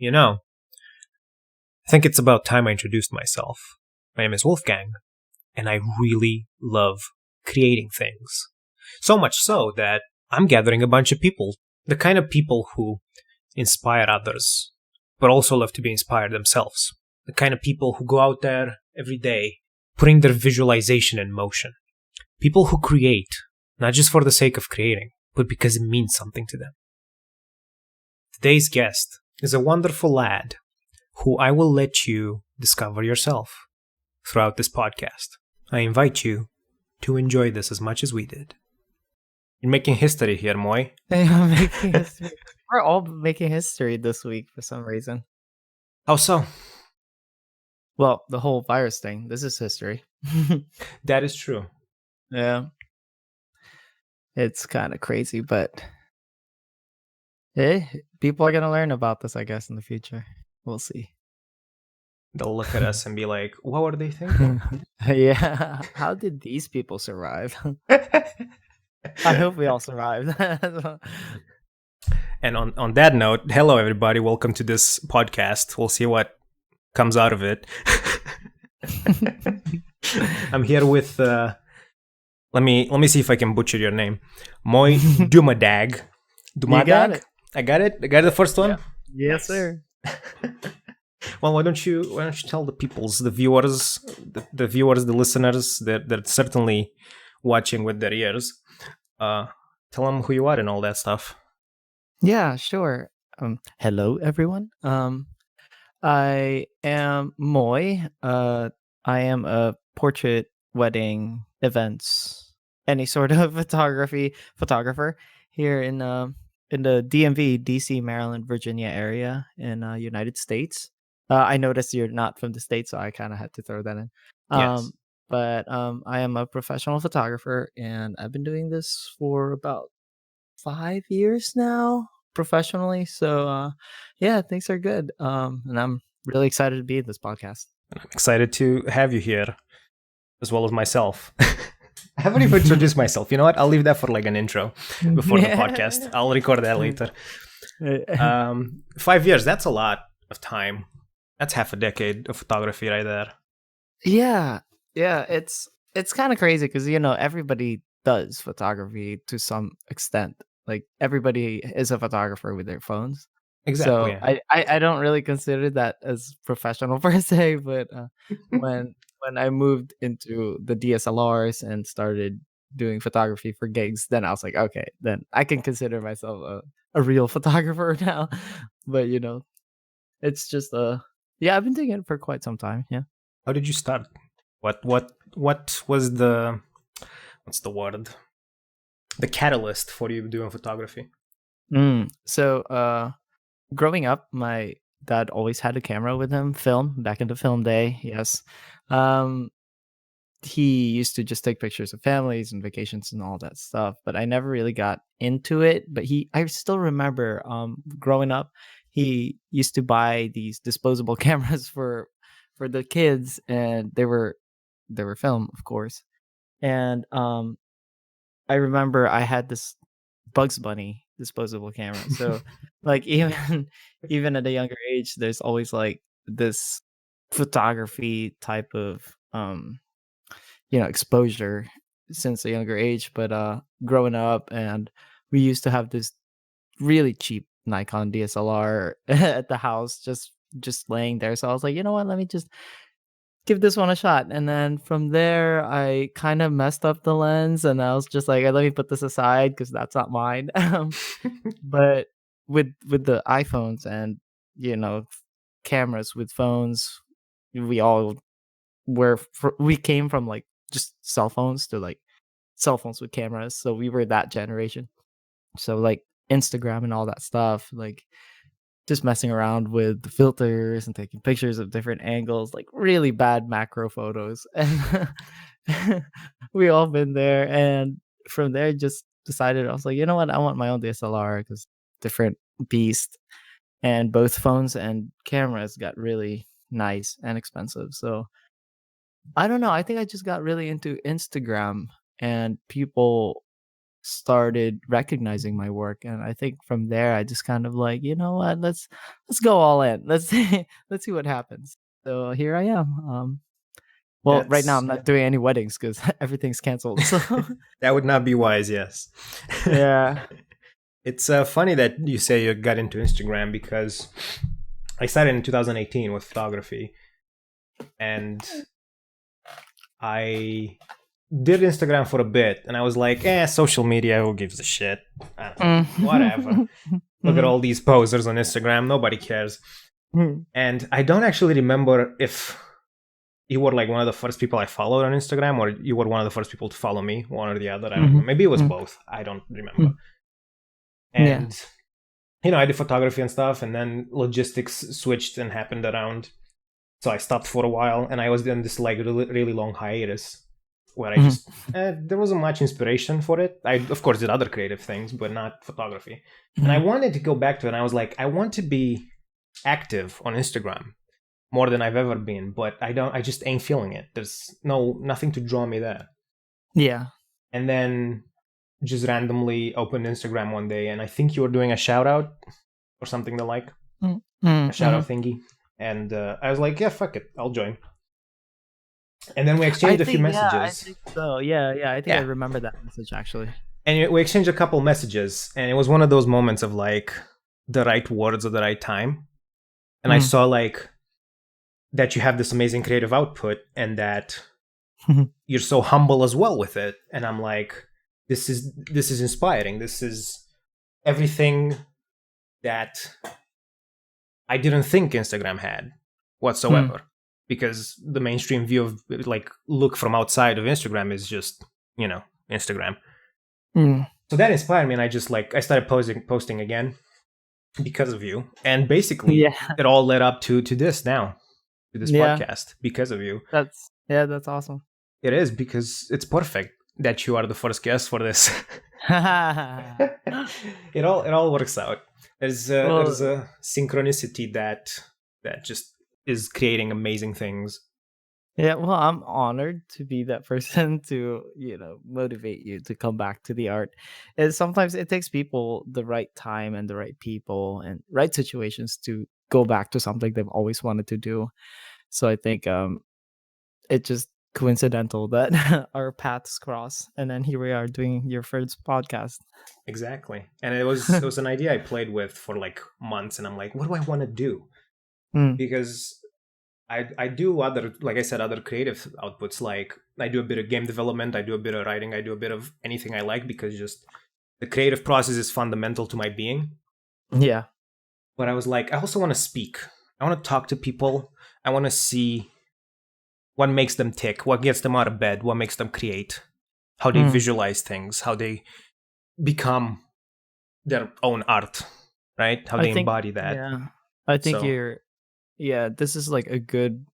I think it's about time I introduced myself. My name is Wolfgang, and I really love creating things. So much so that I'm gathering a bunch of people, the kind of people who inspire others, but also love to be inspired themselves. The kind of people who go out there every day, putting their visualization in motion. People who create, not just for the sake of creating, but because it means something to them. Today's guest is a wonderful lad who I will let you discover yourself throughout this podcast. I invite you to enjoy this as much as we did. You're making history here, Moy. I'm making history. We're all making history this week for some reason. How so? Well, the whole virus thing. This is history. That is true. Yeah. It's kind of crazy, but people are going to learn about this, I guess, in the future. We'll see. They'll look at us and be like, what were they thinking? Yeah. How did these people survive? I hope we all survived. And on that note, hello everybody, welcome to this podcast. We'll see what comes out of it. I'm here with let me see if I can butcher your name. Moy Dumadag. Dumadag? You got it. I got it the first one? Yeah. Yes, sir. Well, why don't you tell the viewers, the listeners, they're certainly watching with their ears. Tell them who you are and all that stuff. Yeah, sure. Hello, everyone. I am Moy. I am a portrait, wedding, events, any sort of photographer here in the DMV, DC, Maryland, Virginia area in United States. I noticed you're not from the States, so I kind of had to throw that in. Yes. But I am a professional photographer, and I've been doing this for about 5 years now professionally. So yeah, things are good. And I'm really excited to be in this podcast. And I'm excited to have you here, as well as myself. I haven't even introduced myself. You know what? I'll leave that for like an intro before the podcast. I'll record that later. 5 years, that's a lot of time. That's half a decade of photography right there. Yeah. It's kind of crazy because, everybody does photography to some extent. Like everybody is a photographer with their phones. Exactly. So yeah. I don't really consider that as professional per se, but when I moved into the DSLRs and started doing photography for gigs, then I was like, okay, then I can consider myself a real photographer now. But it's just yeah, I've been doing it for quite some time. Yeah. How did you start? What was what's the word? The catalyst for you doing photography? So growing up, my dad always had a camera with him, back in the film day. Yes. He used to just take pictures of families and vacations and all that stuff, but I never really got into it. But I still remember growing up, he used to buy these disposable cameras for the kids, and they were film, of course. And I remember I had this Bugs Bunny disposable camera. So like even at a younger age, there's always like this photography type of exposure since a younger age. But growing up, and we used to have this really cheap Nikon DSLR at the house, just laying there. So I was like, you know what, let me just give this one a shot. And then from there, I kind of messed up the lens, and I was just like, let me put this aside because that's not mine. But with the iPhones and cameras with phones, we all we came from like just cell phones to like cell phones with cameras. So we were that generation. So like Instagram and all that stuff, like just messing around with the filters and taking pictures of different angles, like really bad macro photos. And we all been there. And from there, just decided, I was like, you know what? I want my own DSLR because different beast. And both phones and cameras got really nice and expensive. So I don't know. I think I just got really into Instagram, and people started recognizing my work, and I think from there I just kind of like, you know what, let's go all in. Let's see let's see what happens. So here I am. Well, right now That's I'm not doing any weddings because everything's canceled. So that would not be wise, yes. yeah. It's funny that you say you got into Instagram because I started in 2018 with photography, and I did Instagram for a bit, and I was like, social media, who gives a shit? Whatever. Look at all these posers on Instagram, nobody cares. And I don't actually remember if you were like one of the first people I followed on Instagram, or you were one of the first people to follow me, one or the other. I don't know. Maybe it was both. I don't remember. Yeah. And I did photography and stuff, and then logistics switched and happened around. So I stopped for a while, and I was in this like really, really long hiatus where I just there wasn't much inspiration for it. I of course did other creative things, but not photography. And I wanted to go back to it, and I was like, I want to be active on Instagram more than I've ever been, but I just ain't feeling it. There's nothing to draw me there. Yeah. And then just randomly opened Instagram one day, and I think you were doing a shout out or something the like, a shout out thingy. And I was like, yeah, fuck it, I'll join. And then we exchanged a few messages. Yeah, I think so. Yeah. I think I remember that message actually. And we exchanged a couple messages, and it was one of those moments of like the right words at the right time. And I saw like that you have this amazing creative output, and that you're so humble as well with it. And I'm like, this is inspiring. This is everything that I didn't think Instagram had whatsoever. Because the mainstream view of like look from outside of Instagram is just, Instagram. So that inspired me, and I just like I started posting again because of you. And basically it all led up to this now. To this podcast because of you. That's awesome. It is, because it's perfect that you are the first guest for this. It all works out. There's a synchronicity that just is creating amazing things. Yeah, well, I'm honored to be that person to, motivate you to come back to the art. And sometimes it takes people the right time and the right people and right situations to go back to something they've always wanted to do. So I think it's just coincidental that our paths cross, and then here we are doing your first podcast. Exactly. And it was an idea I played with for like months, and I'm like, what do I want to do? Because I do other, like I said, other creative outputs. Like I do a bit of game development, I do a bit of writing, I do a bit of anything I like, because just the creative process is fundamental to my being. Yeah. But I was like, I also want to speak. I want to talk to people. I want to see what makes them tick, what gets them out of bed, what makes them create, how they visualize things, how they become their own art, right? How they embody that. Yeah. I think this is like a good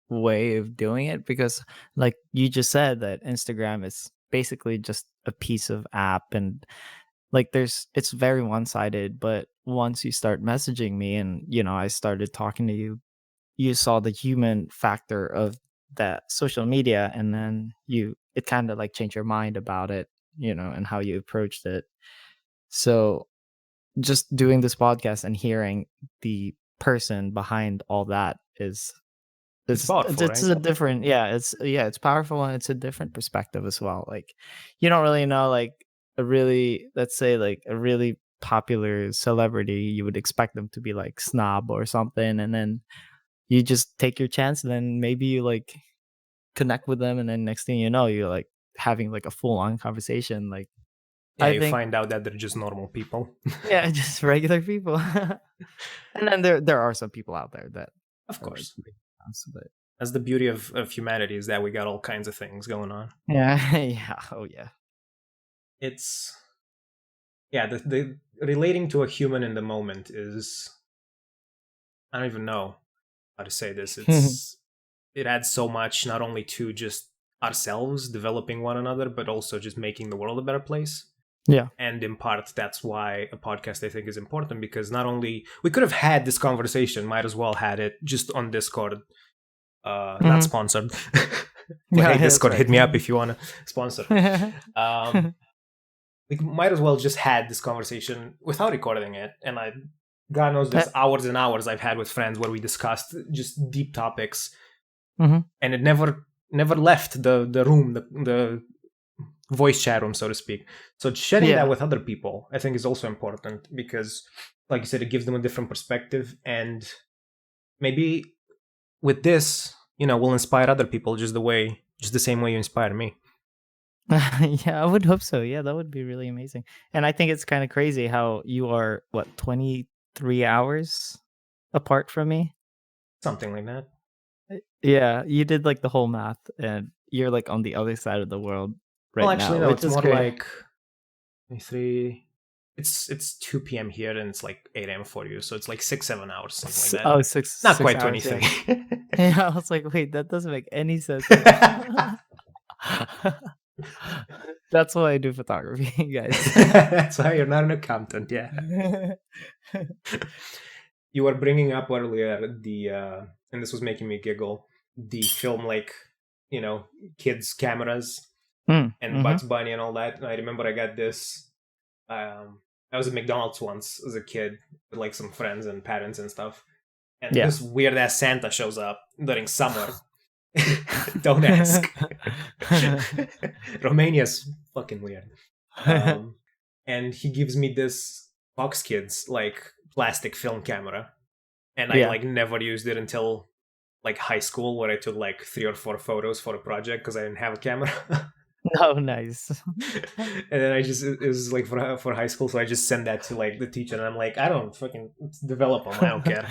way of doing it, because like you just said that Instagram is basically just a piece of app, and like it's very one-sided. But once you start messaging me and I started talking to you, you saw the human factor of that social media, and then it kind of like changed your mind about it, and how you approached it. So just doing this podcast and hearing the person behind all that it's powerful, it's right? a different it's powerful, and it's a different perspective as well. Like you don't really know, like let's say like a really popular celebrity, you would expect them to be like snob or something, and then you just take your chance, and then maybe you like connect with them, and then next thing you know, you're like having like a full-on conversation. Like I think find out that they're just normal people. Yeah, just regular people. And then there are some people out there that, of course, but that's the beauty of humanity, is that we got all kinds of things going on. Yeah. It's the relating to a human in the moment is, I don't even know how to say this. It adds so much, not only to just ourselves developing one another, but also just making the world a better place. Yeah. And in part, that's why a podcast, I think, is important, because not only we could have had this conversation, might as well had it just on Discord, not sponsored. But hey, Discord, hit me up if you want to sponsor. we might as well just had this conversation without recording it. And God knows Uh, there's hours and hours I've had with friends where we discussed just deep topics, mhm. and it never left the room, the voice chat room, so to speak. So sharing that Yeah. with other people, I think, is also important because, like you said, it gives them a different perspective, and maybe with this, we'll inspire other people just the same way you inspire me. Yeah, I would hope so. Yeah, that would be really amazing. And I think it's kind of crazy how you are, what, 23 hours apart from me? Something like that. Yeah, you did like the whole math and you're like on the other side of the world Well, right actually, now, no. which It's is more great. like 3. It's 2 p.m. here, and it's like 8 a.m. for you, so it's like 6-7 hours, something like that. Oh, Not six quite hours, yeah. 23. Yeah, I was like, wait, that doesn't make any sense. That's why I do photography, guys. That's why you're not an accountant. Yeah. You were bringing up earlier and this was making me giggle, the film, like, kids cameras Mm, and mhm. Bugs Bunny and all that. And I remember I got this. I was at McDonald's once as a kid with like some friends and parents and stuff, and Yeah. this weird ass Santa shows up during summer. Don't ask. Romania's fucking weird. And he gives me this Fox Kids like plastic film camera, and I Yeah. like never used it until like high school, where I took like 3 or 4 photos for a project because I didn't have a camera. Oh, nice. And then it was like for high school, so I just sent that to like the teacher, and I'm like, I don't fucking develop them, I don't care.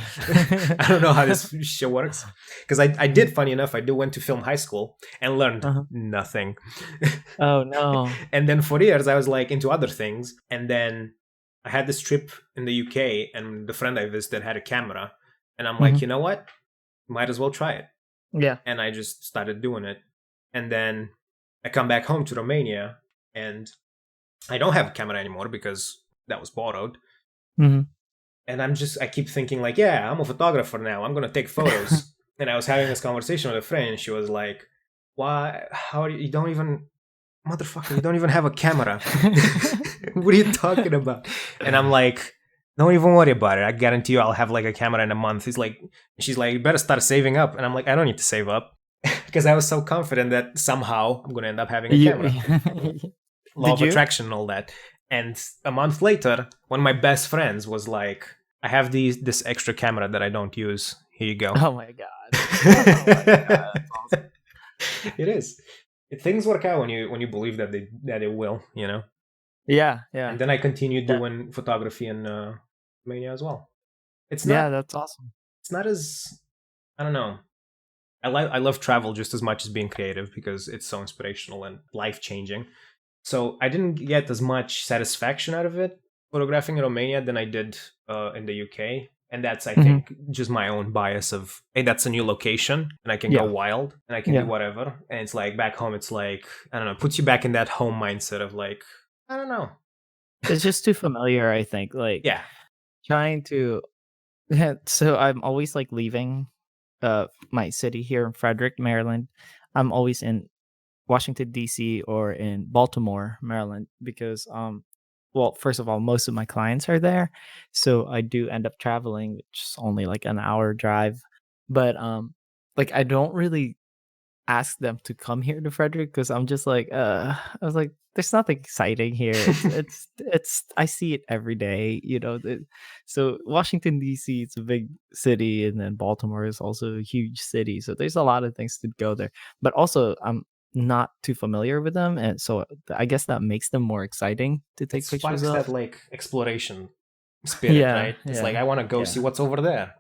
I don't know how this shit works, because I did, funny enough, I went to film high school and learned Uh-huh. nothing. Oh, no. And then for years I was like into other things, and then I had this trip in the UK, and the friend I visited had a camera, and I'm like, Mhm. you know what, might as well try it. Yeah. And I just started doing it. And then I come back home to Romania, and I don't have a camera anymore because that was borrowed. Mhm. And I keep thinking like, yeah, I'm a photographer now, I'm gonna take photos. And I was having this conversation with a friend, and she was like, why, how do you don't even, motherfucker, you don't even have a camera. What are you talking about? And I'm like, don't even worry about it, I guarantee you I'll have like a camera in a month. She's like, you better start saving up. And I'm like, I don't need to save up, because I was so confident that somehow I'm gonna end up having a You camera. Law Did of you? attraction and all that. And a month later, one of my best friends was like, I have this extra camera that I don't use, here you go. Oh my god. Oh my god, that's awesome. It is. Things work out when you believe that they will, Yeah, And yeah. then I continued That doing photography in Romania as well. It's yeah, not that's awesome. it's not as, I don't know. I love travel just as much as being creative, because it's so inspirational and life changing. So I didn't get as much satisfaction out of it photographing in Romania than I did in the UK. And that's, I Mhm. think, just my own bias of, hey, that's a new location and I can go Yeah. wild and I can do Yeah. whatever. And it's like back home, it's like, I don't know, puts you back in that home mindset of like, I don't know. It's just too familiar, I think, like, Yeah. trying to so I'm always, like, leaving, my city here in Frederick, Maryland. I'm always in Washington, DC, or in Baltimore, Maryland, because, well, first of all, most of my clients are there, so I do end up traveling, which is only, like, an hour drive, but, like, I don't really ask them to come here to Frederick because 'cause I'm just like, I was like, "There's nothing exciting here." It's I see it every day, so Washington, DC, it's a big city, and then Baltimore is also a huge city, so there's a lot of things to go there, but also, I'm not too familiar with them, and so I guess that makes them more exciting to It take pictures sparks that of. like exploration spirit, Yeah, right? It's like, yeah, I want to go see yeah. what's over there.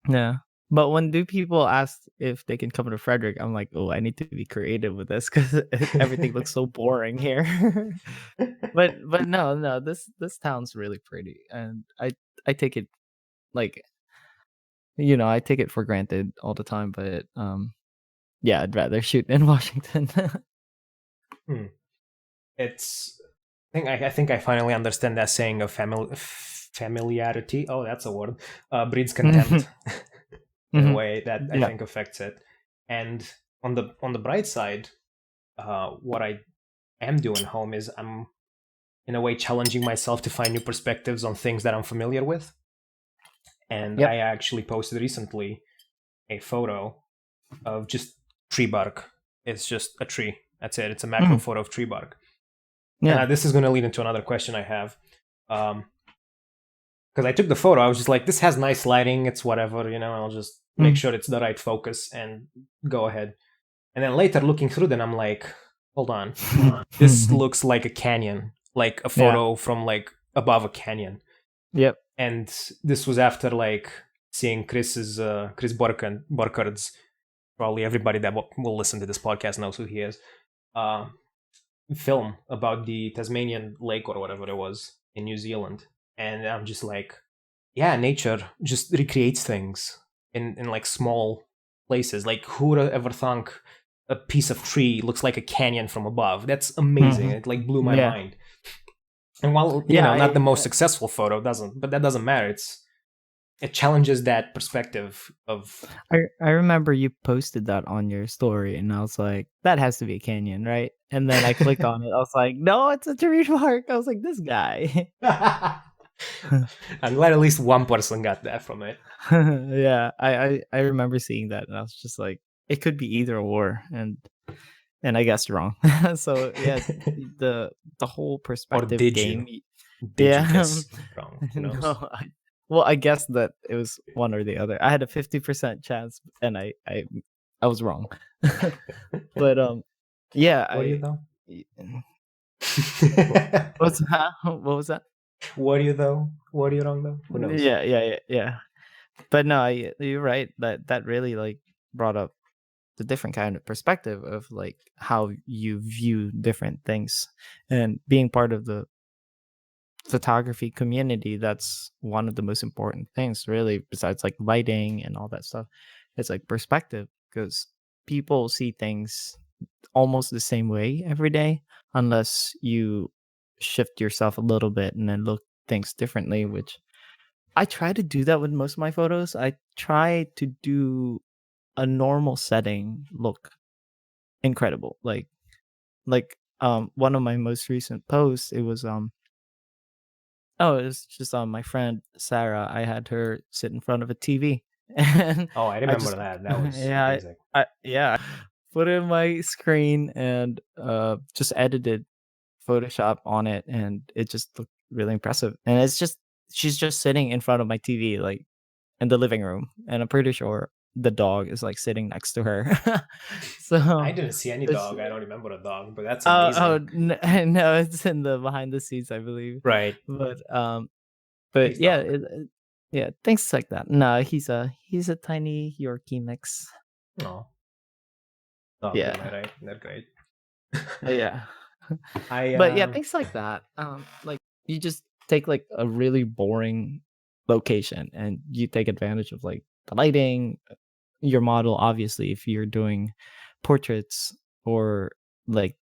Yeah. But when do people ask if they can come to Frederick, I'm like, "Oh, I need to be creative with this because everything looks so boring here." But no, no, this town's really pretty, and I take it, like, I take it for granted all the time, but, yeah, I'd rather shoot in Washington. Hmm. It's I think I finally understand that saying of familiarity. Oh, that's a word. Breeds contempt, in a Mhm. way that I Yeah. think affects it. And on the bright side, what I am doing home is in a way challenging myself to find new perspectives on things that I'm familiar with. And Yep. I actually posted recently a photo of just tree bark. It's just a tree. That's it. It's a macro photo of tree bark. Yeah. And this is going to lead into another question I have. Because I took the photo, I was just like, this has nice lighting. It's whatever, I'll just make sure it's the right focus and go ahead. And then later looking through them, I'm like, hold on. This looks like a canyon, like a photo from like above a canyon. Yep. And this was after like seeing Chris Burkard's, probably everybody that will listen to this podcast knows who he is, film about the Tasmanian lake or whatever it was in New Zealand. And I'm just like, yeah, nature just recreates things in like small places. Like, who would have ever thunk a piece of tree looks like a canyon from above? That's amazing. It like blew my mind. And while not the most successful photo, but that doesn't matter. It challenges that perspective of. I remember you posted that on your story, and I was like, that has to be a canyon, right? And then I clicked on it. I was like, no, it's a tree park. I was like, this guy. I'm glad at least one person got that from it. Yeah, I remember seeing that, and I was just like, it could be either or, and I guessed wrong. So yeah, the whole perspective game. Did you guess wrong? Who knows? No, well, I guess that it was one or the other. I had a 50% chance, and I was wrong. But yeah. What are you though? What's that? What was that? What are you though? What are you wrong though? Who knows? Yeah. But no, you're right. That really like brought up the different kind of perspective of like how you view different things, and being part of the photography community. That's one of the most important things, really, besides like lighting and all that stuff. It's like perspective, because people see things almost the same way every day, unless you shift yourself a little bit and then look things differently, which I try to do that with most of my photos. I try to do a normal setting look incredible. Like one of my most recent posts, it was just my friend Sarah. I had her sit in front of a TV, and I remember that. That was amazing. I put in my screen and just edited Photoshop on it, and it just looked really impressive. And it's just she's just sitting in front of my TV, like in the living room, and I'm pretty sure the dog is like sitting next to her. So I didn't see any dog. I don't remember a dog, but that's amazing. No, it's in the behind the scenes, I believe. Right. But Thanks, yeah, dog. yeah, things like that. No, he's a tiny Yorkie mix. Oh, dog, Yeah. am I right? They're great. Yeah. But yeah, things like that. Like you just take like a really boring location and you take advantage of like the lighting, your model, obviously, if you're doing portraits, or like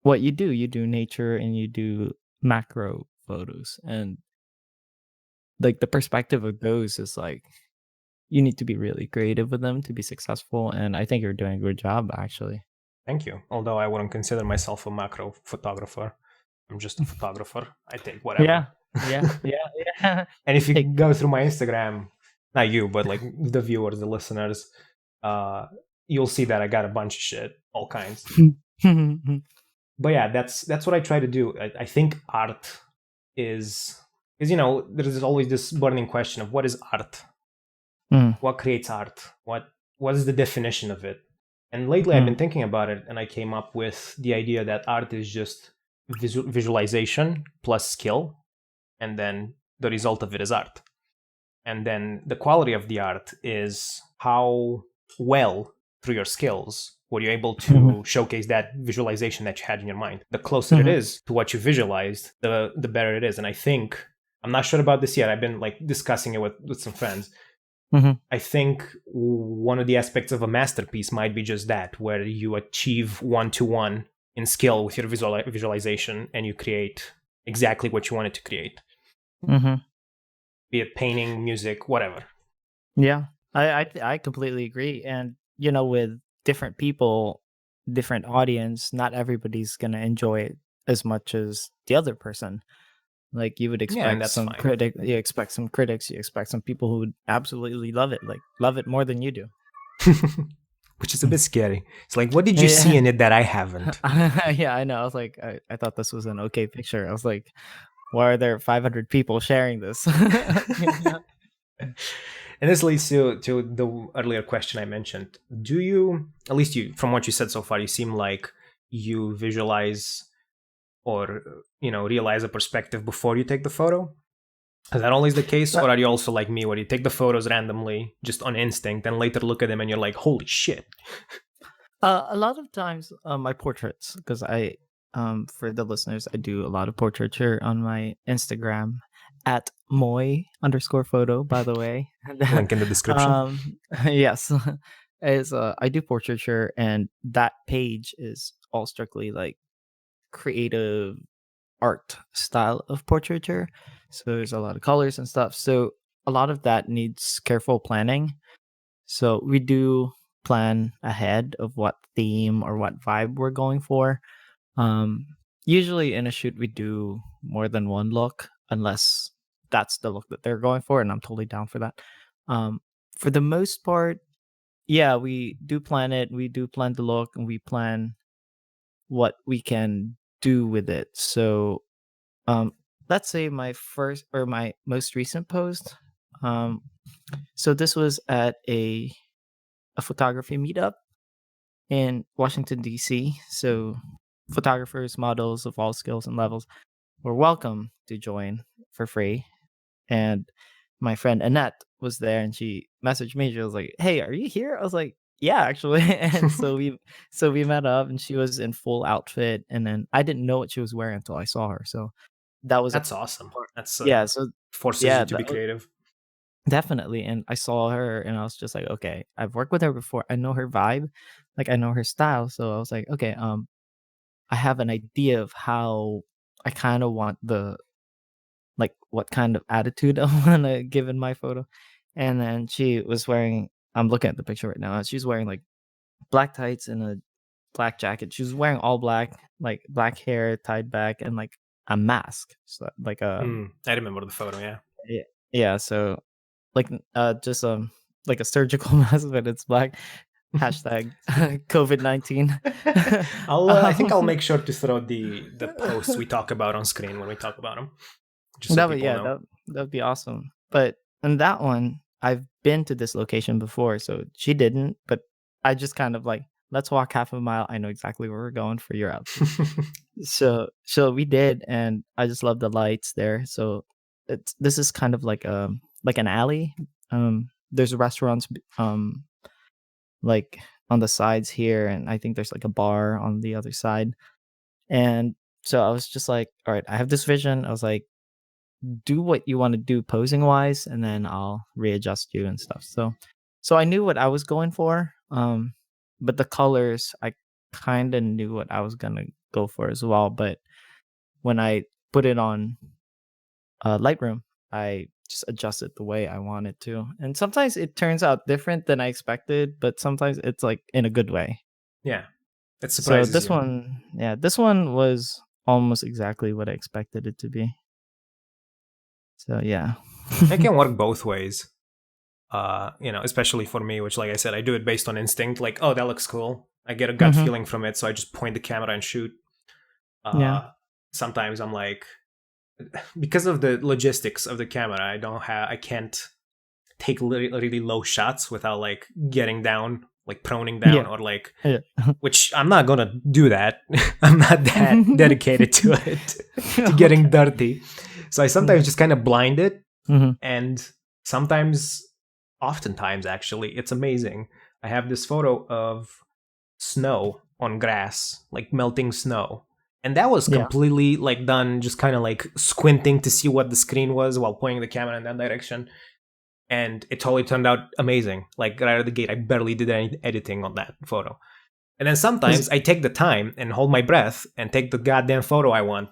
what you do nature and you do macro photos, and like the perspective of those is like you need to be really creative with them to be successful, and I think you're doing a good job, actually. Thank you. Although I wouldn't consider myself a macro photographer. I'm just a photographer. I take whatever. Yeah. And if you go through my Instagram, not you, but like the viewers, the listeners, you'll see that I got a bunch of shit, all kinds. But yeah, that's what I try to do. I think art is there's always this burning question of what is art? What creates art? What is the definition of it? And lately I've been thinking about it, and I came up with the idea that art is just visualization plus skill, and then the result of it is art. And then the quality of the art is how well, through your skills, were you able to showcase that visualization that you had in your mind. The closer it is to what you visualized, the better it is. And I think, I'm not sure about this yet, I've been like discussing it with some friends. I think one of the aspects of a masterpiece might be just that, where you achieve 1-to-1 in skill with your visualization, and you create exactly what you wanted to create. Be it painting, music, whatever. Yeah, I completely agree. And with different people, different audience, not everybody's gonna enjoy as much as the other person. Like you would Yeah, and expect that's some fine. you expect some critics, you expect some people who would absolutely love it, like love it more than you do. Which is a bit scary. It's like, what did you see Yeah. in it that I haven't? Yeah, I know. I was like, I thought this was an okay picture. I was like, why are there 500 people sharing this? And this leads to the earlier question I mentioned. Do you, at least you, from what you said so far, you seem like you visualize or realize a perspective before you take the photo? Is that always the case, But, or are you also like me, where you take the photos randomly, just on instinct, and later look at them and you're like, "Holy shit!" a lot of times, my portraits, because for the listeners, I do a lot of portraiture on my Instagram at Moy_photo, by the way. Link in the description. um, yes, is I do portraiture, and that page is all strictly like creative art style of portraiture. So there's a lot of colors and stuff. So a lot of that needs careful planning. So we do plan ahead of what theme or what vibe we're going for. Um, Usually in a shoot we do more than one look, unless that's the look that they're going for, and I'm totally down for that. Um, for the most part, yeah, we do plan it. We do plan the look, and we plan what we can do with it. So um, let's say my first or my most recent post. Um, so this was at a photography meetup in Washington D.C. So photographers, models of all skills and levels were welcome to join for free. And my friend Annette was there, and she messaged me. She was like, "Hey, are you here?" I was like, "Yeah, actually." And so we met up, and she was in full outfit, and then I didn't know what she was wearing until I saw her. So that was a That's awesome. part. That's Yeah. So forces you yeah, to be creative. definitely. And I saw her, and I was just like, okay, I've worked with her before. I know her vibe, like I know her style. So I was like, okay, I have an idea of how I kind of want like what kind of attitude I want to give in my photo. And then she was wearing, I'm looking at the picture right now. She's wearing like black tights and a black jacket. She was wearing all black, like black hair tied back, and like a mask. So like I remember the photo. Yeah. yeah, yeah. So like just like a surgical mask, but it's black. Hashtag COVID-19. I think I'll um, make sure to throw the posts we talk about on screen when we talk about them, just so that would people yeah, know. that would be awesome. But in that one, I've been to this location before, so she didn't. But I just kind of like, let's walk half a mile. I know exactly where we're going for your outfit. So we did, and I just love the lights there. So this is kind of like an alley. There's restaurants like on the sides here, and I think there's like a bar on the other side. And so I was just like, all right, I have this vision. I was like, do what you want to do posing wise, and then I'll readjust you and stuff. So I knew what I was going for. But the colors, I kind of knew what I was gonna go for as well. But when I put it on Lightroom, I just adjust it the way I want it to. And sometimes it turns out different than I expected, but sometimes it's like in a good way. Yeah, it So surprises this you. one, yeah, this one was almost exactly what I expected it to be. So yeah. It can work both ways. Especially for me, which, like I said, I do it based on instinct. Like, oh, that looks cool. I get a gut Hmm. feeling from it, so I just point the camera and shoot. Yeah. Sometimes I'm like, because of the logistics of the camera, I can't take really low shots without like getting down, like proning down, Yeah. or like, Yeah. which I'm not gonna do that. I'm not that dedicated to it, to getting Okay. dirty. So I sometimes Yeah. just kind of blind it, Mhm. and sometimes, oftentimes actually, it's amazing. I have this photo of snow on grass, like melting snow. And that was Yeah. completely like done just kind of like squinting to see what the screen was while pointing the camera in that direction. And it totally turned out amazing. Like right out of the gate, I barely did any editing on that photo. And then Is sometimes I take the time and hold my breath and take the goddamn photo I want.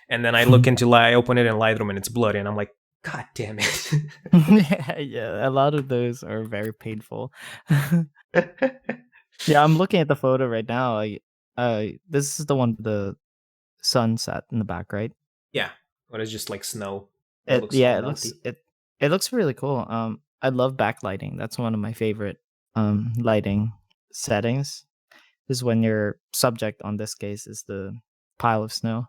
And then I look into I open it in Lightroom and it's blurry and I'm like, God damn it. yeah, yeah, a lot of those are very painful. Yeah, I'm looking at the photo right now. This is the one with the sunset in the back, right? Yeah, or it's just like snow. It It looks so yeah, it looks melty. it looks really cool. I love backlighting. That's one of my favorite lighting settings. Is when your subject on this case is the pile of snow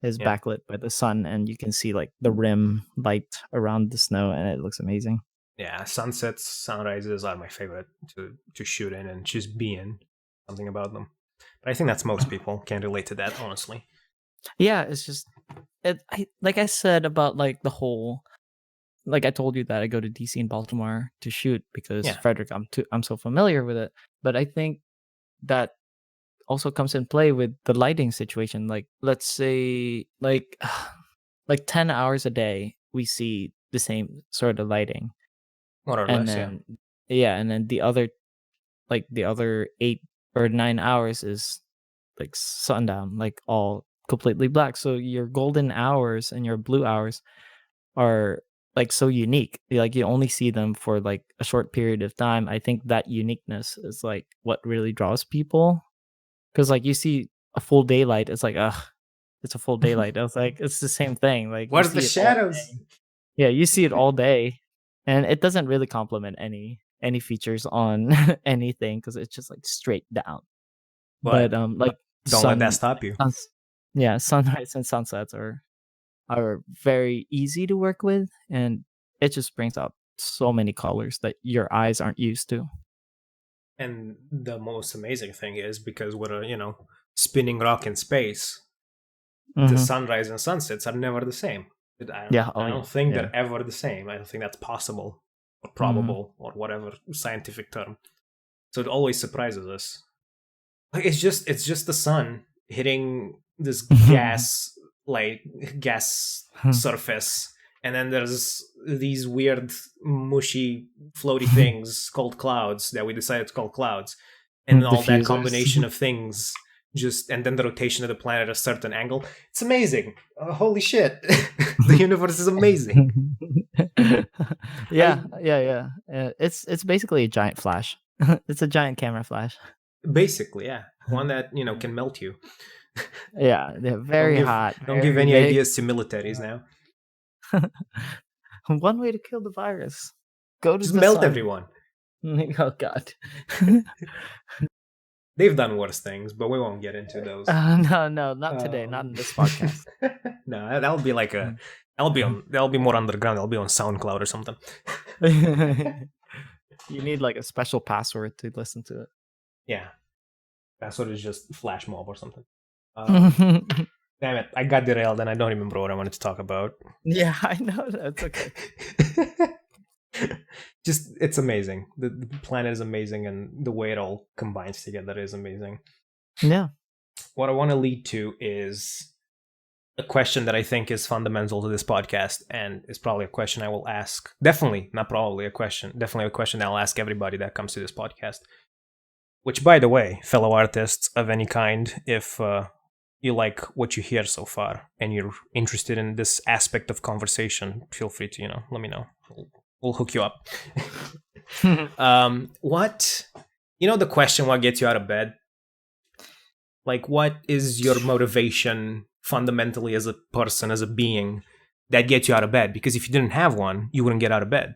is Yeah. backlit by the sun, and you can see like the rim light around the snow, and it looks amazing. Yeah, sunsets, sunrises are my favorite to shoot in and just be in. Something about them. But I think that's most people can relate to that, honestly. Yeah, it's just like I said about like the whole, like I told you that I go to DC and Baltimore to shoot because Yeah. Frederick, I'm so familiar with it. But I think that also comes in play with the lighting situation. Like let's say like 10 hours a day we see the same sort of lighting. More or And less, yeah. then yeah, and then the other 8 or 9 hours is like sundown, like all completely black. So your golden hours and your blue hours are like so unique. Like you only see them for like a short period of time. I think that uniqueness is like what really draws people. Because like you see a full daylight, it's like it's a full daylight. I was like, it's the same thing. Like you Where's the see it all shadows? day. Yeah, you see it all day, and it doesn't really complement any features on anything because it's just like straight down. But But like don't let that stop you. suns, yeah, sunrise and sunsets are very easy to work with, and it just brings out so many colors that your eyes aren't used to. And the most amazing thing is because we're a spinning rock in space, the Hmm. sunrise and sunsets are never the same. Yeah. Oh I yeah. don't think Yeah. they're ever the same. I don't think that's possible or Hmm. probable or whatever scientific term. So it always surprises us. Like it's just the sun hitting this gas surface, and then there's these weird mushy floaty things called clouds that we decided to call clouds, and all that Diffusers. combination of things just and then the rotation of the planet at a certain angle. It's amazing. Holy shit. The universe is amazing. Yeah, I yeah, yeah. It's basically a giant flash. It's a giant camera flash. basically, yeah, one that can melt you. Yeah, they're don't very give hot, don't give very any big. ideas to militaries now. One way to kill the virus: go to Just the melt sun. everyone. Oh God. They've done worse things, but we won't get into those. No, no, not today. Not in Um, this podcast. no, that'll be like a. That'll be more underground. That'll be on SoundCloud or something. You need like a special password to listen to Yeah, password is just flash mob or something. it. Damn it, I got derailed and I don't remember what I wanted to talk about. Yeah, I know. That's okay. Just it's amazing. The planet is amazing, and the way it all combines together is amazing. Yeah. What I want to lead to is a question that I think is fundamental to this podcast, and is probably a question I will ask. Definitely, not probably a question. Definitely a question that I'll ask everybody that comes to this podcast. Which, by the way, fellow artists of any kind, if you like what you hear so far and you're interested in this aspect of conversation, feel free to let me know. We'll hook you up. What the question? What gets you out of bed? Like, what is your motivation fundamentally as a person, as a being, that gets you out of bed? Because if you didn't have one, you wouldn't get out of bed.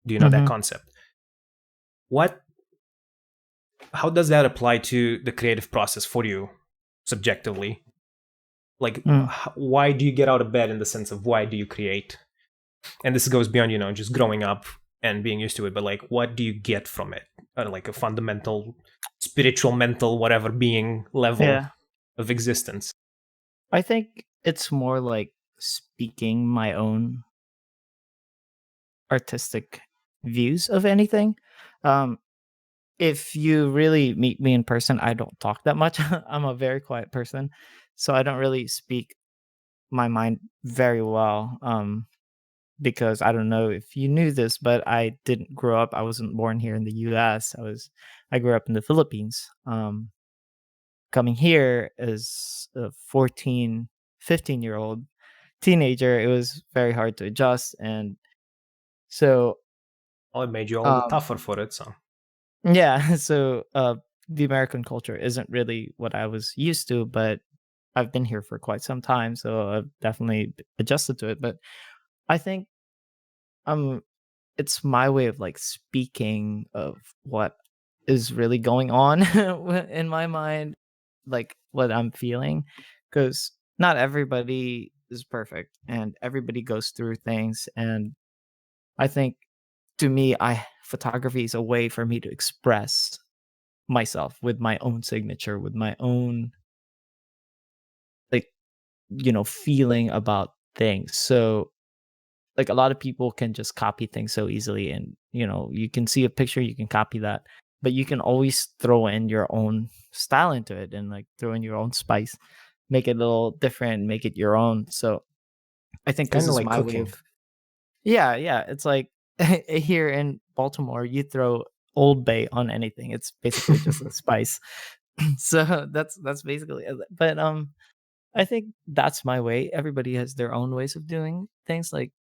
Do you know that Mhm. concept? How does that apply to the creative process for you subjectively? Like, Mm. why do you get out of bed in the sense of why do you create? And this goes beyond, just growing up and being used to it, but like, what do you get from it? Like a fundamental, spiritual, mental, whatever being level Yeah. of existence. I think it's more like speaking my own artistic views of anything. Um, if you really meet me in person, I don't talk that much. I'm a very quiet person, so I don't really speak my mind very well. Because I don't know if you knew this, but I didn't grow up. I wasn't born here in the U.S. I grew up in the Philippines. Coming here as a 14, 15-year-old teenager, it was very hard to adjust, and so Well, it made you all the um tougher for it. So yeah. So the American culture isn't really what I was used to, but I've been here for quite some time, so I've definitely adjusted to it. But I think um it's my way of like speaking of what is really going on in my mind, like what I'm feeling, because not everybody is perfect and everybody goes through things. And I think to me, I photography is a way for me to express myself with my own signature, with my own like feeling about things. So like a lot of people can just copy things so easily, and you can see a picture, you can copy that, but you can always throw in your own style into it and like throw in your own spice, make it a little different, make it your own. So I think this Kind of is like my way cooking. of yeah, it's like here in Baltimore you throw Old Bay on anything, it's basically just a spice. So that's basically it. But I think that's my way. Everybody has their own ways of doing things, like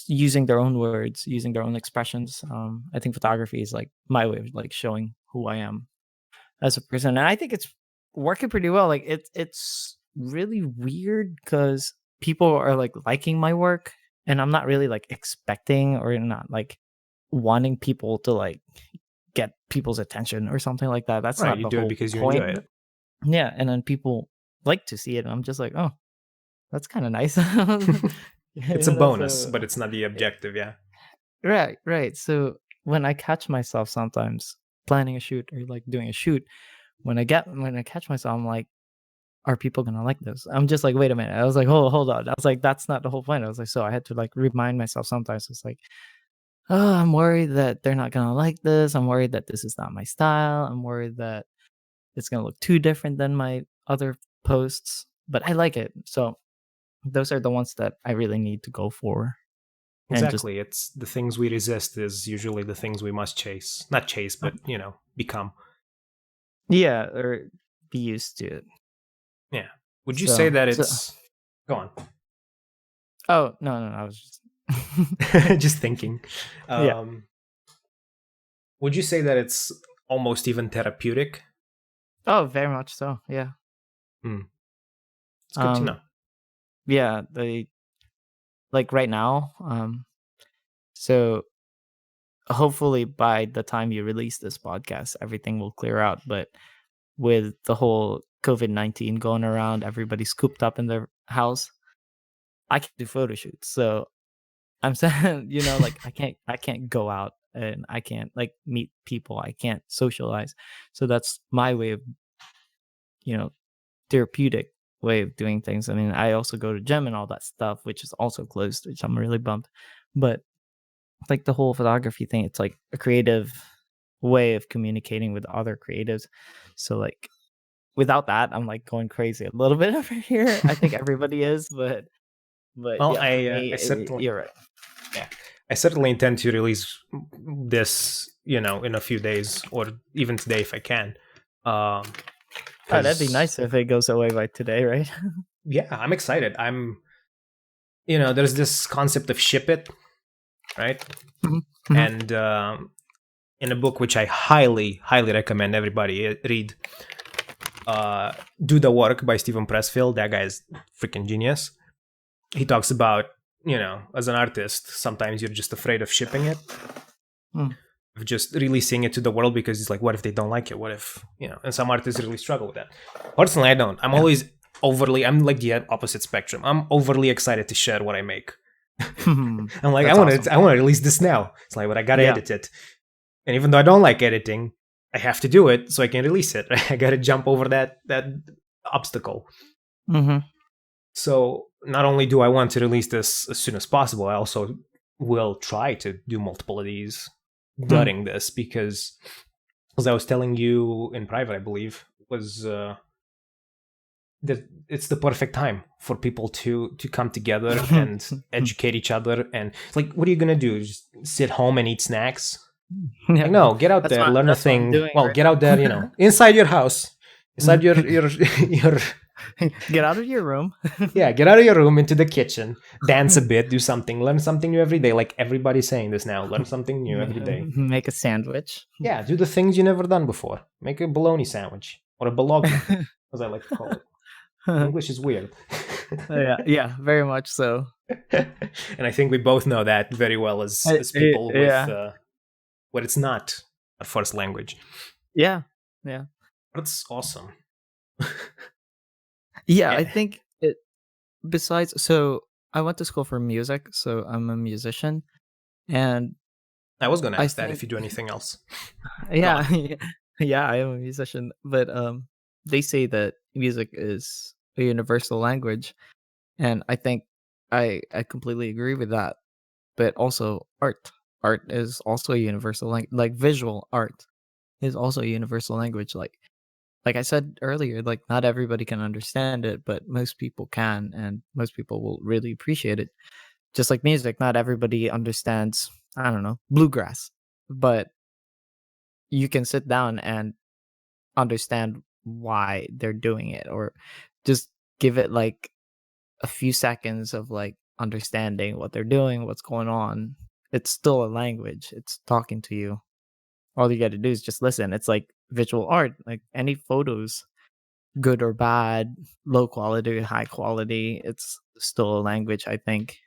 using their own words, using their own expressions. I think photography is like my way of like showing who I am as a person, and I think it's working pretty well. Like it's really weird because people are like liking my work, and I'm not really like expecting or not like wanting people to like get people's attention or something like that. That's Right, not you the do it whole because you enjoy point. it. Yeah, and then people like to see it, and I'm just like, oh, that's kind of nice. It's a bonus, So but it's not the objective, yeah. right. So when I catch myself sometimes planning a shoot or like doing a shoot, when I catch myself, I'm like, are people gonna like this? I'm just like, wait a minute. I was like, hold on. I was like, that's not the whole point. I was like, so I had to like remind myself sometimes. It's like, oh, I'm worried that they're not gonna like this. I'm worried that this is not my style. I'm worried that it's gonna look too different than my other posts. But I like it. So those are the ones that I really need to go for. And just Exactly. It's the things we resist is usually the things we must chase. Not chase, but, become. yeah, or be used to it. Yeah. Would you say So that so it's. Go on. oh no, I was just Just thinking. yeah. Um, would you say that it's almost even therapeutic? Oh, very much so. Yeah. Hmm. It's good to Um know. yeah, they like right now, so hopefully by the time you release this podcast, everything will clear out. But with the whole COVID-19 going around, everybody's cooped up in their house. I can't do photo shoots. So I'm saying, like I can't go out and I can't like meet people. I can't socialize. So that's my way of, you know, therapeutic way of doing things. I mean, I also go to gym and all that stuff, which is also closed, which I'm really bummed. But like the whole photography thing, it's like a creative way of communicating with other creatives. So like without that, I'm like going crazy a little bit over here. I think everybody is, but Well, yeah, for I me, certainly. you're right. Yeah. I certainly intend to release this, in a few days or even today if I can. Oh, that'd be Because, nice if it goes away by today, right? yeah, I'm excited. There's this concept of ship it, right? Mhm, mhm. And in a book which I highly, highly recommend everybody read, Do the Work by Stephen Pressfield. That guy is freaking genius. He talks about, as an artist, sometimes you're just afraid of shipping it, Mm. of just releasing it to the world because it's like, what if they don't like it? What if, and some artists really struggle with that. Personally, I don't. I'm Yeah. I'm like the opposite spectrum. I'm overly excited to share what I make. I'm like, That's awesome. I want to release this now. It's like, but I gotta Yeah. edit it. And even though I don't like editing, I have to do it so I can release it. Right? I gotta jump over that obstacle. Mm-hmm. So not only do I want to release this as soon as possible, I also will try to do multiple of these Mm. during this because, as I was telling you in private, I believe, was that it's the perfect time for people to come together and educate each other. And it's like, what are you gonna do? Just sit home and eat snacks? Yeah. Like, no, get out there, learn a That's what I'm thing. doing Well, right get out there, now. inside your house, inside your Get out of your room. yeah, get out of your room into the kitchen, dance a bit, do something, learn something new every day. Like everybody's saying this now, learn something new every day. Make a sandwich. Yeah, do the things you never done before. Make a bologna sandwich or a bologna, as I like to call it. English is weird. Yeah, yeah, very much so. And I think we both know that very well as people with Yeah, what it's not a first language. yeah, yeah, That's awesome. yeah. I Eh, think it. Besides, so I went to school for music, so I'm a musician, and I was going to I ask that if think, you do anything else. Go yeah, on. yeah, I am a musician, but they say that music is a universal language, and I think I completely agree with that. But also art is also a universal language. Like visual art is also a universal language. Like I said earlier, like not everybody can understand it, but most people can, and most people will really appreciate it. Just like music, not everybody understands, I don't know, bluegrass, but you can sit down and understand why they're doing it, or just give it like a few seconds of like understanding what they're doing, what's going on. It's still a language. It's talking to you. All you got to do is just listen. It's like visual art, like any photos, good or bad, low quality, high quality. It's still a language, I think.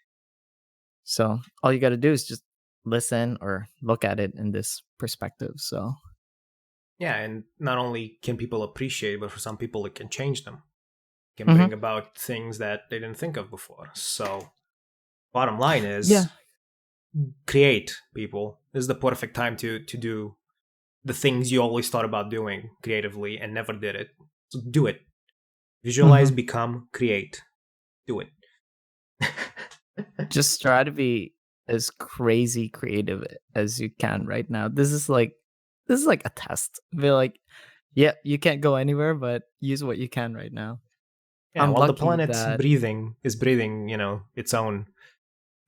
So all you got to do is just listen or look at it in this perspective. So, Yeah, and not only can people appreciate it, but for some people it can change them. Can hmm bring about things that they didn't think of before. So, bottom line yeah, is create, people. This is the perfect time to do the things you always thought about doing creatively and never did it. So do it. Visualize, hmm become, create. Do it. just try to be as crazy creative as you can right now. This is like a test. Be like, yeah, you can't go anywhere, but use what you can right now. Yeah, I'm while the lucky planet that. is breathing, its own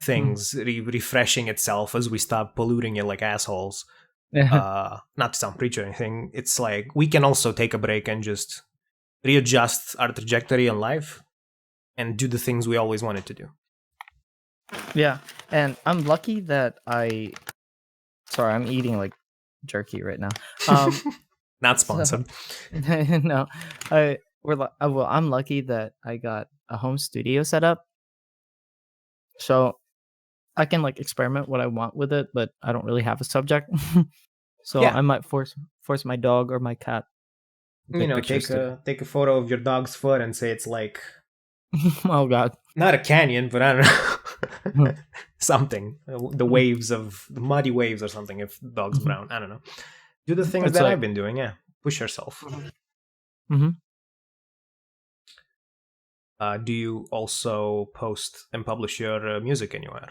Mm. things, refreshing itself as we stop polluting it like assholes. Not to sound preachy or anything, it's like we can also take a break and just readjust our trajectory in life and do the things we always wanted to do. Yeah, and I'm lucky that I. Sorry, I'm eating like jerky right now. Um, Not so sponsored. no, well, I'm lucky that I got a home studio set up, so I can like experiment what I want with it, but I don't really have a subject. So Yeah, I might force my dog or my cat to take take pictures today. a photo of your dog's foot and say it's like Oh God. not a canyon, but I don't know, something. The waves of the muddy waves or something. If the dog's brown, I don't know. Do the things It's that I've like. been doing. Yeah, push yourself. Mhm. Do you also post and publish your music anywhere?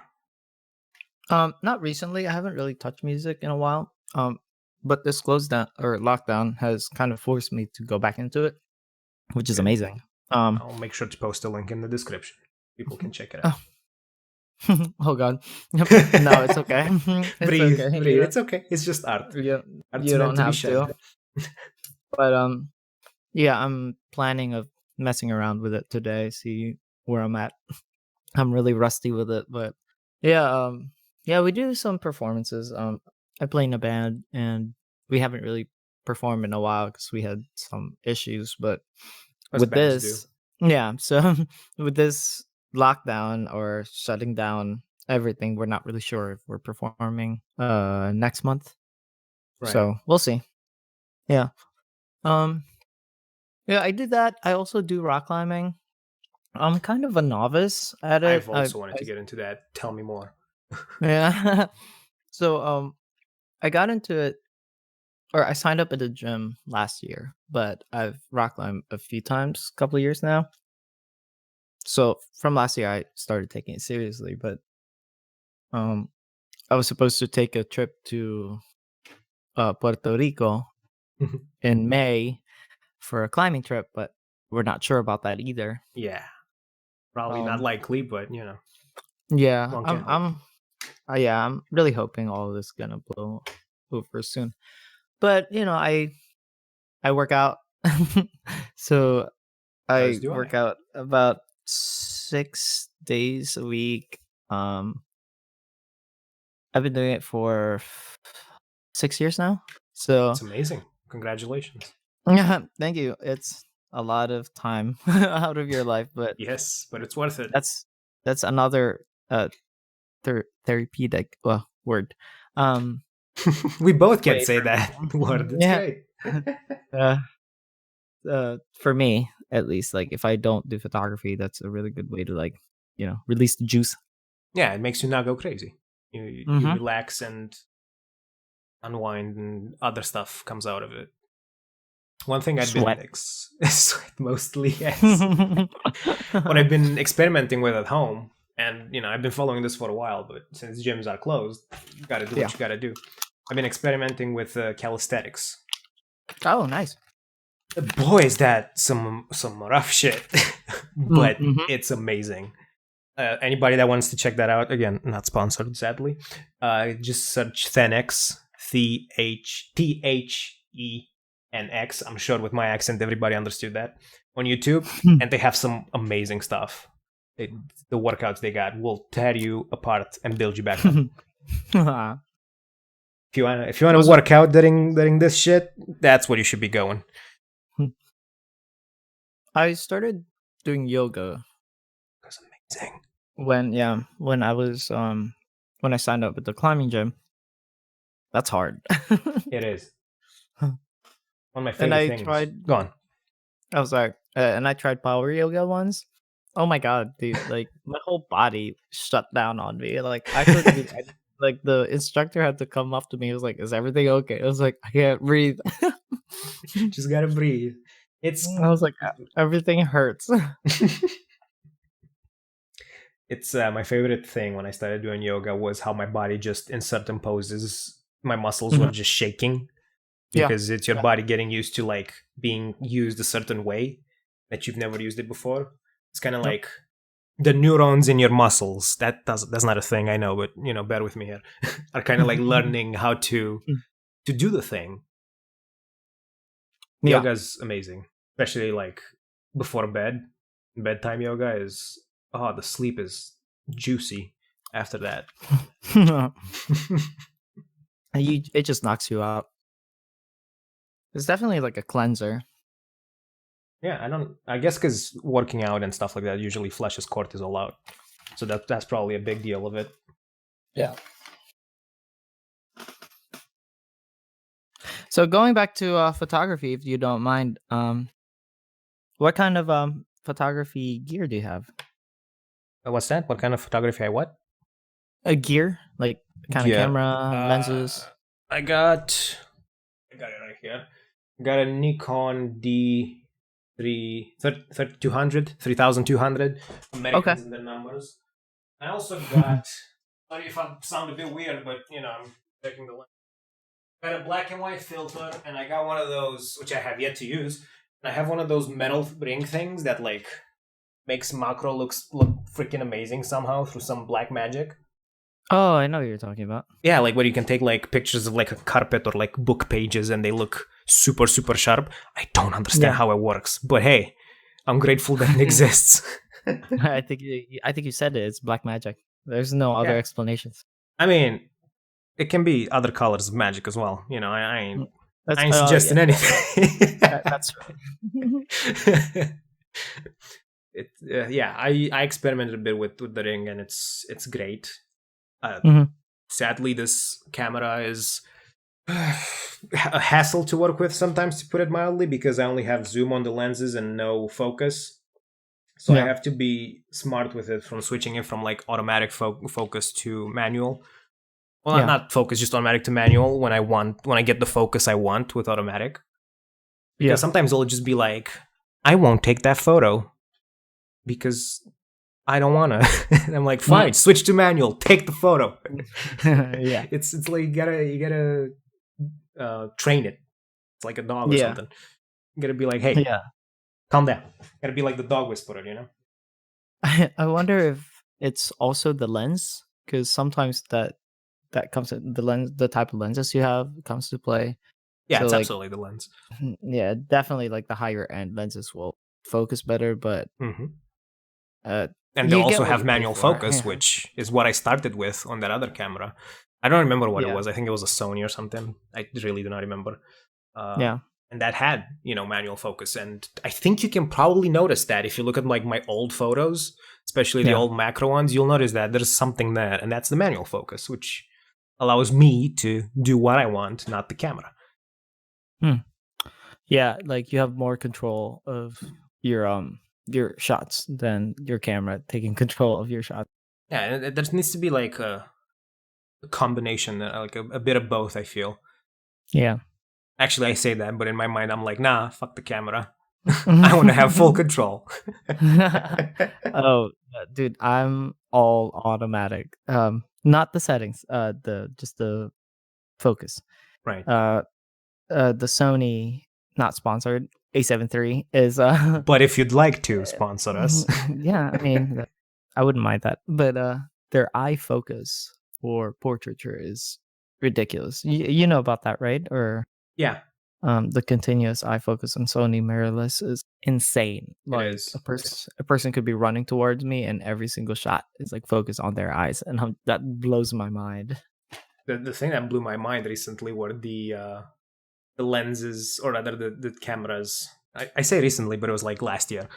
Not recently. I haven't really touched music in a while. But this close down or lockdown has kind of forced me to go back into it, which is Good. amazing. Um, I'll make sure to post a link in the description. People can check it out. oh, oh God, yep. No, it's okay. It's Breathe, okay. breathe. It's okay. It's just art. Art's You meant don't to be have shared. to. But yeah, I'm planning of messing around with it today. See where I'm at. I'm really rusty with it, but yeah, yeah, we do some performances. I play in a band, and we haven't really performed in a while because we had some issues. But As with bands do. this, yeah, so with this lockdown or shutting down everything, we're not really sure if we're performing next month. Right. So we'll see. Yeah. Um. Yeah, I did that. I also do rock climbing. I'm kind of a novice at it. I've also wanted to get into that. Tell me more. Yeah. So I got into it, or I signed up at the gym last year, but I've rock climbed a few times, couple of years now. So from last year I started taking it seriously, but um I was supposed to take a trip to Puerto Rico in May for a climbing trip, but we're not sure about that either. Yeah. Probably not Um likely, but yeah, one can I'm hope. I'm yeah, I'm really hoping all of this is gonna blow over soon. But I work out. So As I do work I. out about 6 days a week. Um, I've been doing it for 6 years now. So It's amazing. Congratulations. yeah, thank you. a lot of time out of your life, but Yes, but it's worth it. that's another therapeutic word. Um, We both can way say for me. that word. It's Yeah. great. Uh, for me at least, like if I don't do photography, that's a really good way to like release the juice. Yeah, it makes you not go crazy. You Mm-hmm. relax and unwind, and other stuff comes out of it. One thing I've been Sweat. sweat mostly, yes. What I've been experimenting with at home, and I've been following this for a while, but since gyms are closed, you gotta do Yeah. what you gotta do. I've been experimenting with calisthenics. Oh, nice. Boy, is that some rough shit, but Mm-hmm. it's amazing. Anybody that wants to check that out, again, not sponsored, sadly, just search THENX, THENX. I'm sure with my accent, everybody understood that on YouTube, and they have some amazing stuff. The workouts they got will tear you apart and build you back up. If you want to work out during this shit, that's what you should be going. I started doing yoga That's amazing. when I was when I signed up at the climbing gym. That's hard. It is Huh. one of my And favorite I things. tried. Go on. I was like, and I tried power yoga once. Oh my god, dude! Like my whole body shut down on me. Like I couldn't do anything. Like the instructor had to come up to me. He was like, "Is everything okay?" I was like, "I can't breathe." Just gotta breathe. It's I was like, "Everything hurts." it's my favorite thing when I started doing yoga was how my body just in certain poses, my muscles were Mhm. just shaking Yeah. because it's your Yeah. body getting used to like being used a certain way that you've never used it before. It's kind of Yep. like the neurons in your muscles. That's not a thing, I know, but bear with me here. Are kind of like learning how to do the thing. Yeah. Yoga's amazing, especially like before bed. Bedtime yoga is the sleep is juicy after that. It just knocks you out. It's definitely like a cleanser. Yeah, I guess because working out and stuff like that usually flushes cortisol out, so that's probably a big deal of it. Yeah. So going back to photography, if you don't mind, what kind of photography gear do you have? What's that? What kind of photography? A gear, like kind of Yeah. camera, lenses. I got it right here. I got a Nikon D3200, 3200. Americans Okay. in the numbers. I also got. Sorry if I sound a bit weird, but I'm checking the lens. Got a black and white filter, and I got one of those which I have yet to use. And I have one of those metal ring things that like makes macro look freaking amazing somehow through some black magic. Oh, I know what you're talking about. Yeah, like where you can take like pictures of like a carpet or like book pages and they look super super sharp. I don't understand Yeah. how it works, but hey, I'm grateful that it exists. I think you said it. It's black magic. There's no other Yeah. explanations. I mean, it can be other colors of magic as well. I ain't That's suggesting yeah, anything. that's right. Yeah, I experimented a bit with the ring and it's great. Mhm. Sadly, this camera is a hassle to work with sometimes, to put it mildly, because I only have zoom on the lenses and no focus. So I Yeah. have to be smart with it from switching it from like automatic focus to manual. Well, Yeah. not focus, just automatic to manual when I get the focus I want with automatic. Because Yeah. sometimes it'll just be like, I won't take that photo because I don't wanna. And I'm like, fine, switch to manual, take the photo. Yeah. It's like you gotta train it. It's like a dog or Yeah. something. You gotta be like, hey, Yeah. calm down. Gotta be like the dog whisperer, I wonder if it's also the lens, because sometimes that comes in the lens, the type of lenses you have comes to play. Yeah, So it's like, absolutely the lens. yeah, definitely like the higher end lenses will focus better, but Mm-hmm. uh, And they you also get what have you pay manual for. focus, which is what I started with on that other camera. I don't remember what it Yeah. was. I think it was a Sony or something. I really do not remember. Yeah. and that had, manual focus. And I think you can probably notice that if you look at like my old photos, especially the old macro ones, you'll notice that there's something there, and that's the manual focus, which allows me to do what I want, not the camera. Yeah, like you have more control of your shots than your camera taking control of your shots. Yeah, and there needs to be like a combination, like a bit of both, I feel. Yeah. Actually, I say that, but in my mind, I'm like, nah, fuck the camera. I want to have full control. Oh, dude, I'm all automatic. Not the settings, just the focus. Right. The Sony, not sponsored, A7 III is But if you'd like to sponsor us, yeah, I mean, I wouldn't mind that. But their eye focus for portraiture is ridiculous. You know about that, right? Or yeah, the continuous eye focus on Sony mirrorless is insane. Like it is. a person could be running towards me, and every single shot is like focused on their eyes, and that blows my mind. The thing that blew my mind recently were the lenses, or rather the cameras. I say recently, but it was like last year.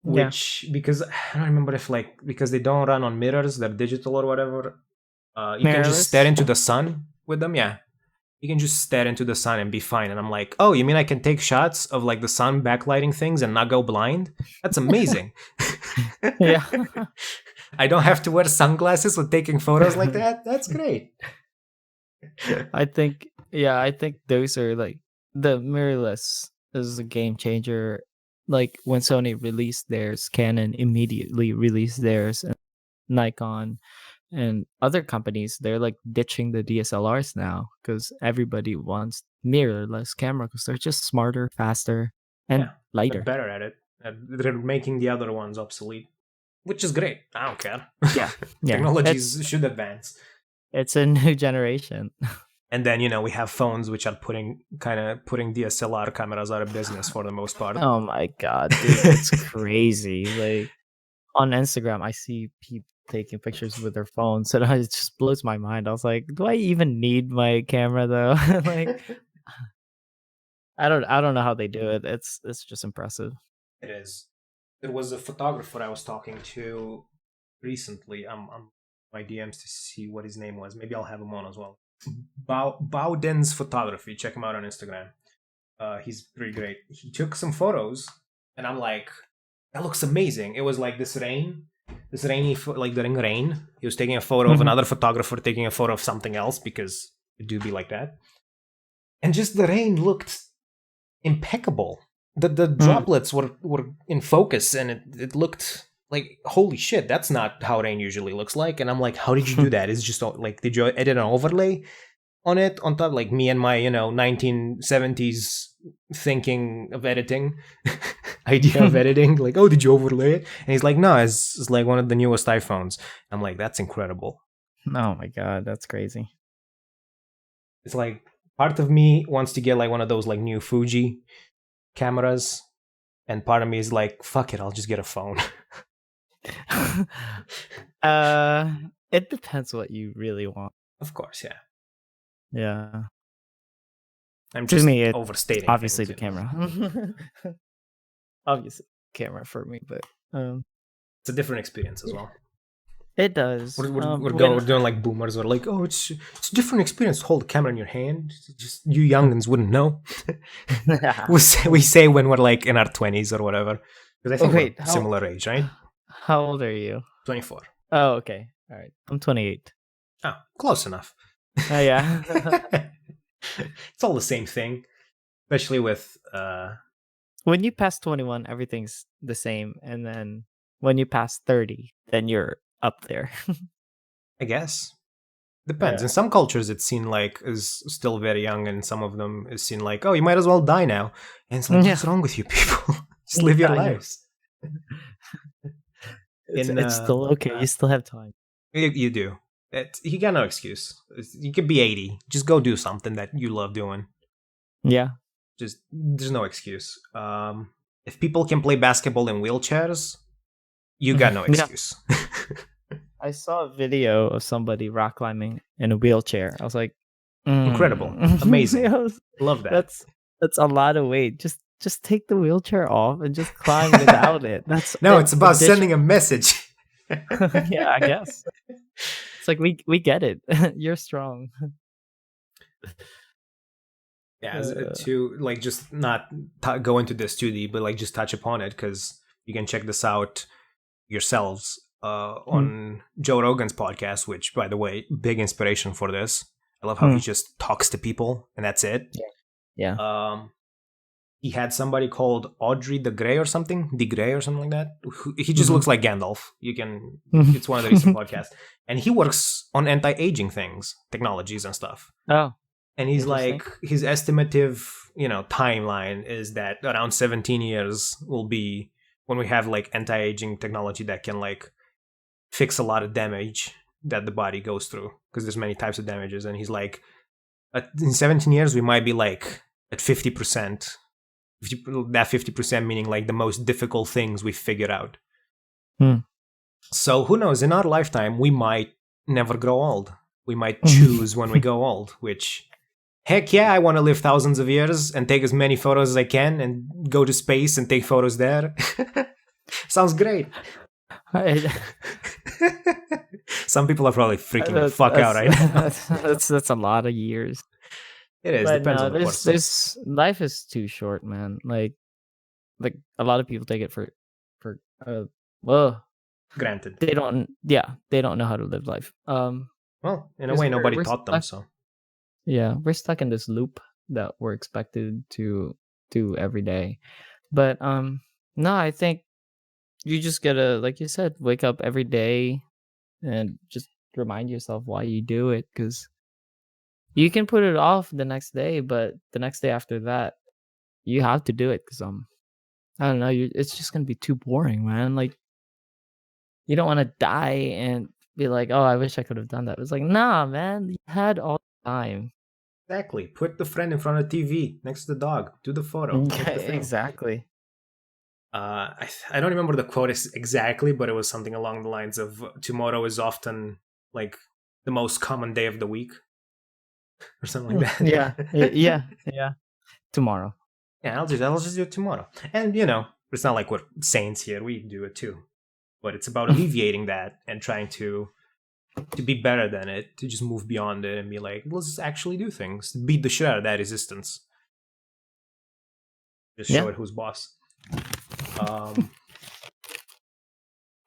Which, because I don't remember if like, because they don't run on mirrors, they're digital or whatever. You can just stare into the sun with them. Yeah. You can just stare into the sun and be fine. And I'm like, oh, you mean I can take shots of like the sun backlighting things and not go blind? That's amazing. Yeah. I don't have to wear sunglasses with taking photos like that. That's great. I think those are like, the mirrorless is a game changer. Like when Sony released theirs, Canon immediately released theirs, and Nikon and other companies, they're like ditching the DSLRs now because everybody wants mirrorless camera because they're just smarter, faster, and lighter. They're better at it. They're making the other ones obsolete, which is great. I don't care. Yeah. Technologies should advance. It's a new generation. And then, we have phones which are putting DSLR cameras out of business for the most part. Oh my God, dude, it's crazy. Like on Instagram, I see people taking pictures with their phones, and it just blows my mind. I was like, do I even need my camera though? Like, I don't know how they do it. It's just impressive. It is. There was a photographer I was talking to recently. I'm on my DMs to see what his name was. Maybe I'll have him on as well. Bowdensphotography. Check him out on Instagram. He's pretty great. He took some photos, and I'm like, that looks amazing. It was like this rainy, like during rain. He was taking a photo of another photographer taking a photo of something else, because it do be like that. And just the rain looked impeccable. The droplets were in focus, and it looked like, holy shit, that's not how rain usually looks like. And I'm like, how did you do that? It's just like, did you edit an overlay on it on top? Like me and my 1970s thinking of editing idea of editing, like, oh, did you overlay it? And he's like, no, it's like one of the newest iPhones. I'm like, that's incredible. Oh my God, that's crazy. It's like, part of me wants to get like one of those like new Fuji cameras, and part of me is like, fuck it, I'll just get a phone. It depends what you really want. Of course, yeah. Yeah. I'm just to me, overstating. Obviously, the camera. Obviously, camera for me, but it's a different experience as well. It does. We're doing like boomers. We're like, oh, it's a different experience to hold a camera in your hand. Just you youngins wouldn't know. we say when we're like in our 20s or whatever. Because I think we're similar age, right? How old are you? 24. Oh, okay. All right. I'm 28. Oh, close enough. Oh, yeah. It's all the same thing, especially with when you pass 21, everything's the same, and then when you pass 30, then you're up there. I guess depends. In some cultures, it's seen like is still very young, and some of them is seen like, oh, you might as well die now. And it's like, what's wrong with you people? Just live your lives. It's still okay. You still have time. You do. You got no excuse. You could be 80. Just go do something that you love doing. Yeah. Just there's no excuse. If people can play basketball in wheelchairs, you got no excuse. I saw a video of somebody rock climbing in a wheelchair. I was like, incredible, amazing. Love that. That's a lot of weight. Just take the wheelchair off and just climb without it. That's No, it's about addition. sending a message. Yeah, I guess. It's like we get it. You're strong. Yeah, Uh, to like just not go into this too deep, but like just touch upon it because you can check this out yourselves hmm, on Joe Rogan's podcast, which, by the way, big inspiration for this. I love how he hmm, just talks to people and that's it. yeah. Yeah. Um, he had somebody called Audrey De Grey or something, De Grey or something like that. He just Mhm. looks like Gandalf. You can, it's one of the recent podcasts, and he works on anti-aging things, technologies and stuff. Oh, And he's interesting. like, his estimative, timeline is that around 17 years will be when we have like anti-aging technology that can like fix a lot of damage that the body goes through because there's many types of damages. And he's like, in 17 years we might be like at 50%. That 50% meaning like the most difficult things we figured out. Hmm. So who knows? In our lifetime, we might never grow old. We might choose when we go old, which, heck yeah, I want to live thousands of years and take as many photos as I can and go to space and take photos there. Sounds great. Some people are probably freaking the fuck out right now. That's a lot of years. It is. But Depends no, on the person. there's life is too short, man. Like a lot of people take it for well, Granted. they don't know how to live life. Well, in a 'Cause way, nobody we're taught them, stuck, so. yeah, we're stuck in this loop that we're expected to do every day. But no, I think you just gotta, like you said, wake up every day and just remind yourself why you do it, because you can put it off the next day, but the next day after that, you have to do it because I don't know, it's just gonna be too boring, man. Like you don't want to die and be like, oh, I wish I could have done that. It's like, nah, man, you had all the time. Exactly. Put the friend in front of the TV next to the dog. Do the photo. Yeah, Take the thing. exactly. I don't remember the quote exactly, but it was something along the lines of tomorrow is often like the most common day of the week or something like Yeah, that. yeah. Tomorrow. Yeah, I'll just do it tomorrow. And it's not like we're saints here. We do it too. But it's about alleviating that and trying to be better than it, to just move beyond it and be like, let's actually do things. Beat the shit out of that resistance. Just show Yeah. it who's boss. Um,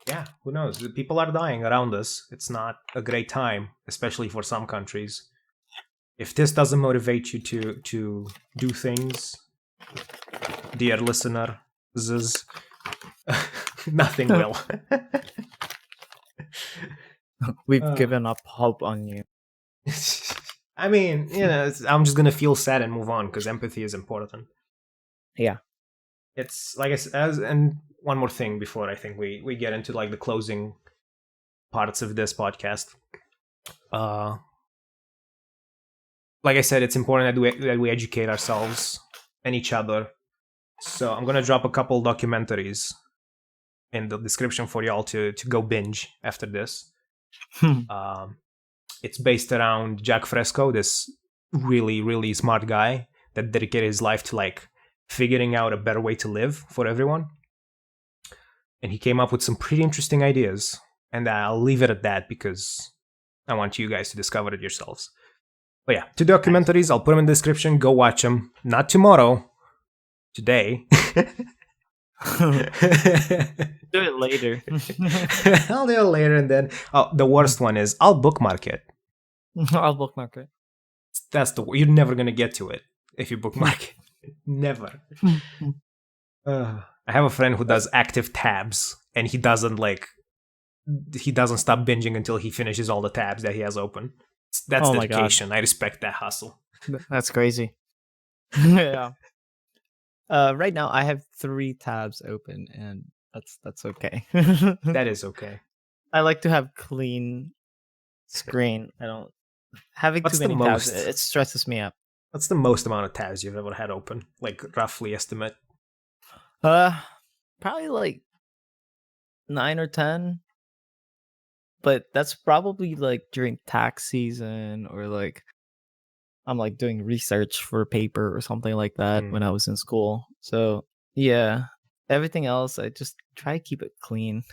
yeah, who knows? People are dying around us. It's not a great time, especially for some countries. If this doesn't motivate you to do things, dear listener, nothing will. We've given up hope on you. I mean, I'm just gonna feel sad and move on because empathy is important. Yeah. It's like and one more thing before I think we get into like the closing parts of this podcast. Like I said, it's important that we educate ourselves and each other. So I'm gonna drop a couple documentaries in the description for y'all to go binge after this. It's based around Jacque Fresco, this really, really smart guy that dedicated his life to like figuring out a better way to live for everyone. And he came up with some pretty interesting ideas. And I'll leave it at that because I want you guys to discover it yourselves. But yeah, 2 documentaries. I'll put them in the description. Go watch them. Not tomorrow. Today. Do it later. I'll do it later, and then the worst one is I'll bookmark it. I'll bookmark it. That's you're never gonna get to it if you bookmark it. Never. I have a friend who does active tabs, and he doesn't stop binging until he finishes all the tabs that he has open. That's Oh my God. dedication. I respect that hustle. That's crazy. Yeah. Right now I have 3 tabs open, and that's okay. That is okay. I like to have clean screen. I don't having What's too the many tabs. most? It stresses me out. What's the most amount of tabs you've ever had open? Like roughly estimate. Probably like 9 or 10. But that's probably like during tax season or like I'm like doing research for a paper or something like that Mm. when I was in school. So yeah, everything else I just try to keep it clean.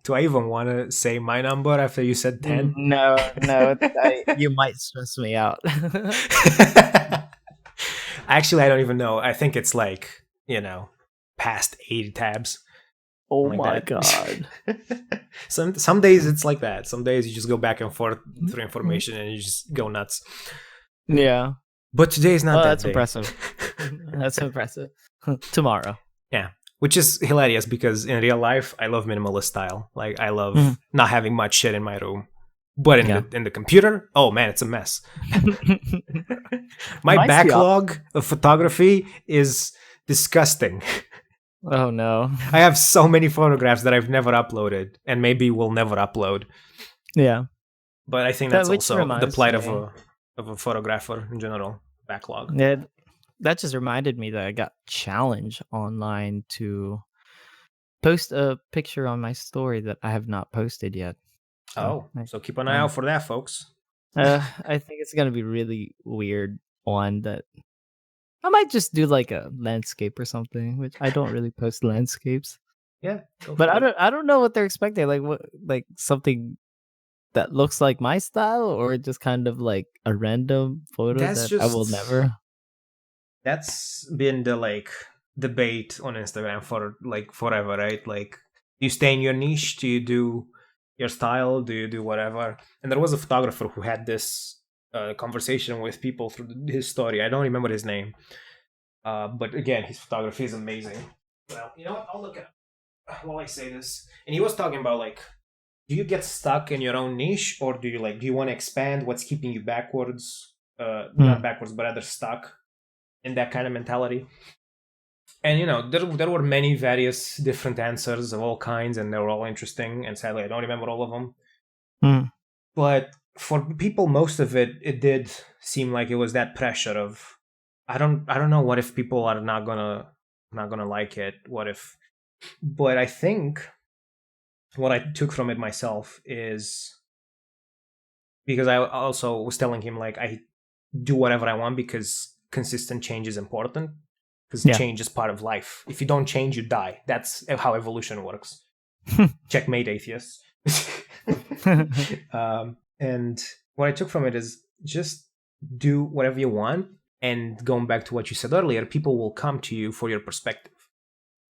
Do I even want to say my number after you said 10? No, no, you might stress me out. Actually, I don't even know. I think it's like, past 80 tabs. Oh Like my that. god. Some days it's like that. Some days you just go back and forth through information and you just go nuts. Yeah. But today is not Well, that that's day. impressive. That's impressive. Tomorrow. Yeah. Which is hilarious because in real life I love minimalist style. Like I love Mhm. not having much shit in my room. But Yeah. in the computer, oh man, it's a mess. My Mine's the backlog of photography is disgusting. Oh no. I have so many photographs that I've never uploaded and maybe will never upload. Yeah. But I think That that's which also the reminds plight me. of a photographer in general. Backlog. Yeah, that just reminded me that I got challenged online to post a picture on my story that I have not posted yet. So, Oh, so keep an eye out for that, folks. I think it's gonna be really weird one that I might just do like a landscape or something, which I don't really post landscapes. Yeah, But I don't know what they're expecting. Like what, like something that looks like my style, or just kind of like a random photo That's that I will just never. that's been the like debate on Instagram for like forever, right? Like, do you stay in your niche? Do you do your style? Do you do whatever? And there was a photographer who had this conversation with people through his story. I don't remember his name, but again, his photography is amazing. Well, you know what? I'll look at while I say this. And he was talking about like, do you get stuck in your own niche, or do you want to expand? What's keeping you backwards? Not backwards, but rather stuck in that kind of mentality. And there were many various different answers of all kinds, and they were all interesting. And sadly, I don't remember all of them. Hmm. But for people, most of it did seem like it was that pressure of, I don't know, what if people are not gonna like it? What if? But I think what I took from it myself is, because I also was telling him like I do whatever I want because consistent change is important, because Yeah. change is part of life. If you don't change, you die. That's how evolution works. Checkmate, atheists. And what I took from it is just do whatever you want. And going back to what you said earlier, people will come to you for your perspective.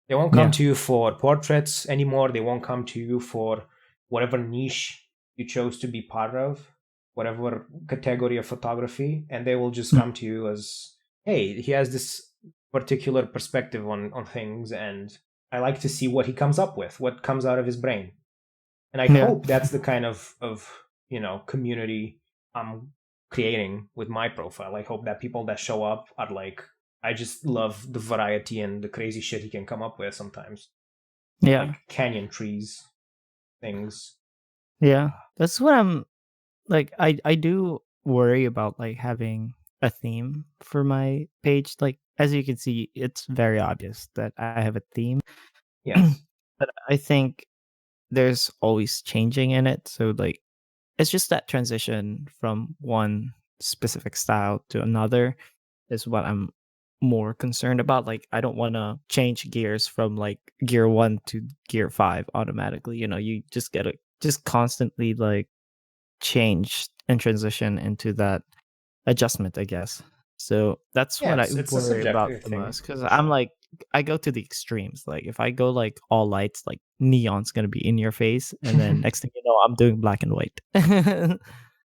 They won't come Yeah. to you for portraits anymore. They won't come to you for whatever niche you chose to be part of, whatever category of photography, and they will just come to you as, hey, he has this particular perspective on things, and I like to see what he comes up with, what comes out of his brain. And I Yeah. hope that's the kind of community I'm creating with my profile. I hope that people that show up are like, I just love the variety and the crazy shit he can come up with sometimes. Yeah. Like canyon trees, things. Yeah. That's what I'm like. I do worry about like having a theme for my page. Like as you can see, it's very obvious that I have a theme. Yes. But I think there's always changing in it. So like it's just that transition from one specific style to another is what I'm more concerned about. Like I don't want to change gears from like gear 1 to gear 5 automatically. You just get to just constantly like change and transition into that adjustment, I guess. So that's Yeah, what I it's a worry about subjective the thing. most because I'm like, I go to the extremes. Like if I go like all lights, like neon's gonna be in your face, and then next thing you know, I'm doing black and white.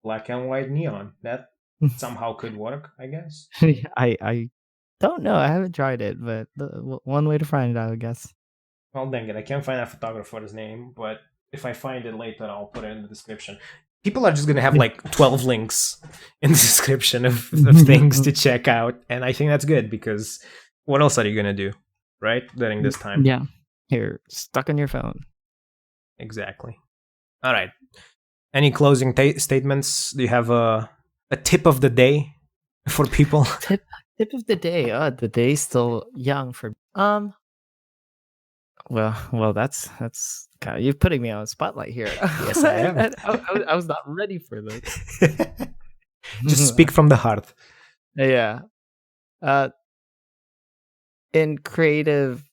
Black and white neon. That somehow could work, I guess. I don't know. I haven't tried it, but one way to find it out, I guess. Well, dang it, I can't find that photographer's name, but if I find it later, I'll put it in the description. People are just gonna have like 12 links in the description of things to check out, and I think that's good because what else are you gonna do, right? During this time. Yeah, here stuck on your phone. Exactly. All right. Any closing statements? Do you have a tip of the day for people? Tip of the day. The day's still young for well, that's kind of, you're putting me on a spotlight here. Yes, I am. I was not ready for this. Just speak from the heart. Yeah. In creative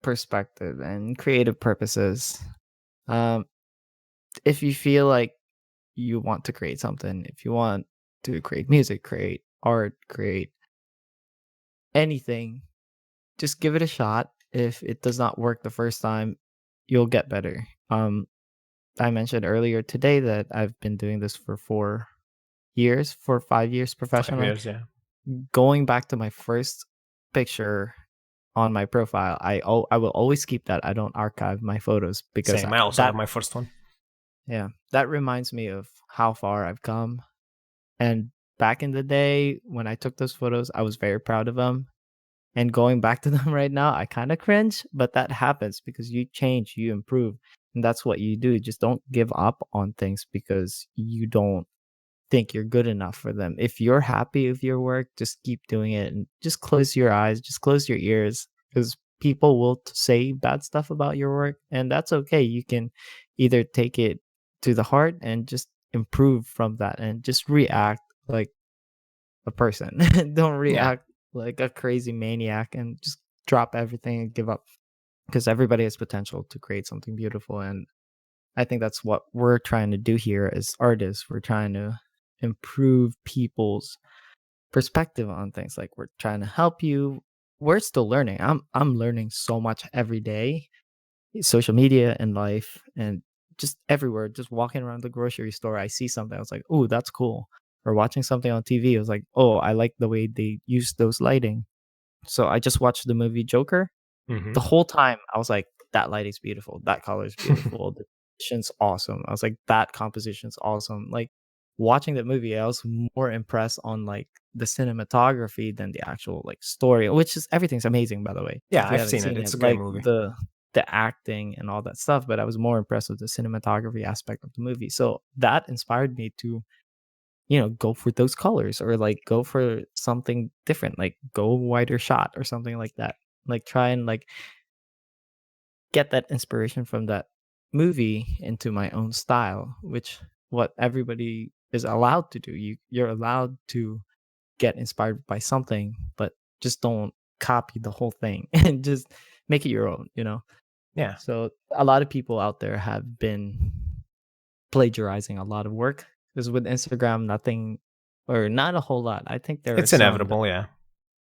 perspective and creative purposes, if you feel like you want to create something, if you want to create music, create art, create anything, just give it a shot. If it does not work the first time, you'll get better. I mentioned earlier today that I've been doing this for 5 years 5 professionally. years, yeah. Going back to my first picture on my profile, I will always keep that. I don't archive my photos because Same. I also have my first one. Yeah, that reminds me of how far I've come. And back in the day when I took those photos, I was very proud of them. And going back to them right now, I kind of cringe, but that happens because you change, you improve. And that's what you do. Just don't give up on things because you don't think you're good enough for them. If you're happy with your work, just keep doing it and just close your eyes, just close your ears because people will say bad stuff about your work and that's okay. You can either take it to the heart and just improve from that and just react like a person. Don't react like a crazy maniac and just drop everything and give up because everybody has potential to create something beautiful. And I think that's what we're trying to do here as artists. We're trying to improve people's perspective on things. Like we're trying to help you. We're still learning. I'm learning so much every day. Social media and life and just everywhere. Just walking around the grocery store, I see something. I was like, "Oh, that's cool." Or watching something on TV, I was like, "Oh, I like the way they use those lighting." So I just watched the movie Joker. Mm-hmm. The whole time I was like, that lighting's beautiful. That color's beautiful. The composition's awesome. I was like, that composition's awesome. Like watching that movie, I was more impressed on like the cinematography than the actual like story, which is everything's amazing by the way. Yeah, If you I've haven't seen it. It's a great like movie. the acting and all that stuff, but I was more impressed with the cinematography aspect of the movie. So that inspired me to go for those colors or like go for something different, like go wider shot or something like that. Like try and like get that inspiration from that movie into my own style, which what everybody is allowed to do. You're allowed to get inspired by something, but just don't copy the whole thing and just make it your own. Yeah. So a lot of people out there have been plagiarizing a lot of work because with Instagram, nothing or not a whole lot. I think there It's are some inevitable, yeah.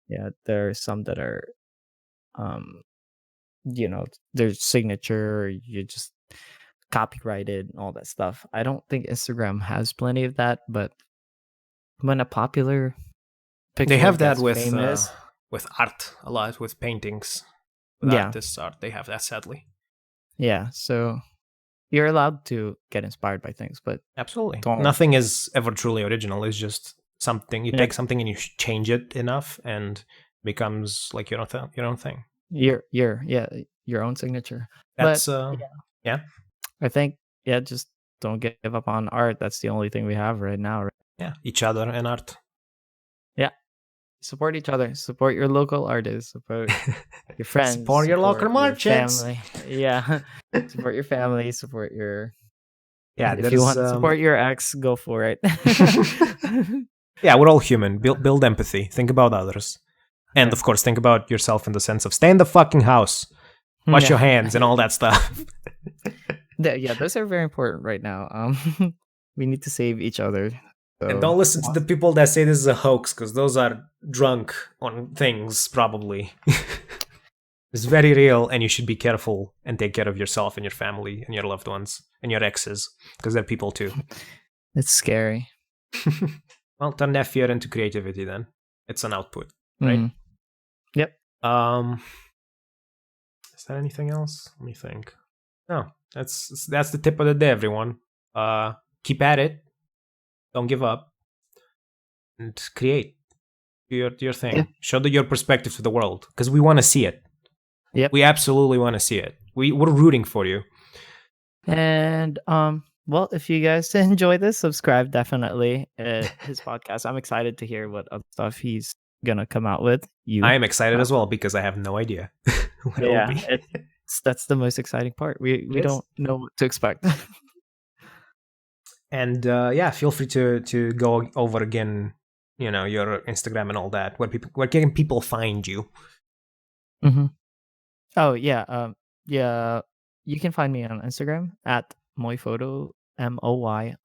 yeah, there are some that are um their signature, you just copyrighted and all that stuff. I don't think Instagram has plenty of that, but when a popular They picture have that gets famous, with art a lot, with paintings, with yeah, artists' art. They have that, sadly. yeah. So you're allowed to get inspired by things, but Absolutely. don't. Nothing is ever truly original. It's just something. You Yeah. take something and you change it enough and becomes like your own thing. Your own signature. That's But yeah. I think just don't give up on art. That's the only thing we have right now. Right? Yeah, each other and art. Yeah, support each other. Support your local artists. Support your friends. Support your local merchants. Family. Yeah, support your family. Support your. Yeah, if you want to support your ex, go for it. Yeah, we're all human. Build empathy. Think about others. And of course, think about yourself in the sense of stay in the fucking house. Wash your hands and all that stuff. Yeah, those are very important right now. We need to save each other. So. And don't listen to the people that say this is a hoax, because those are drunk on things, probably. It's very real, and you should be careful and take care of yourself and your family and your loved ones and your exes, because they're people too. It's scary. Well, turn that fear into creativity then. It's an output, right? Mm. Yep. Is there anything else? Let me think. No, that's the tip of the day, everyone. Keep at it. Don't give up. And create. Do your thing. Yeah. Show your perspective to the world, because we want to see it. Yep. We absolutely want to see it. We're rooting for you. And well, if you guys enjoy this, subscribe definitely at his podcast. I'm excited to hear what other stuff he's gonna come out with. I am excited as well, because I have no idea what it will be. That's the most exciting part. We don't know what to expect. And yeah, feel free to go over again, your Instagram and all that. Where can people find you? Mm-hmm. Oh yeah, yeah. You can find me on Instagram at moyphoto MOY_PHOTO,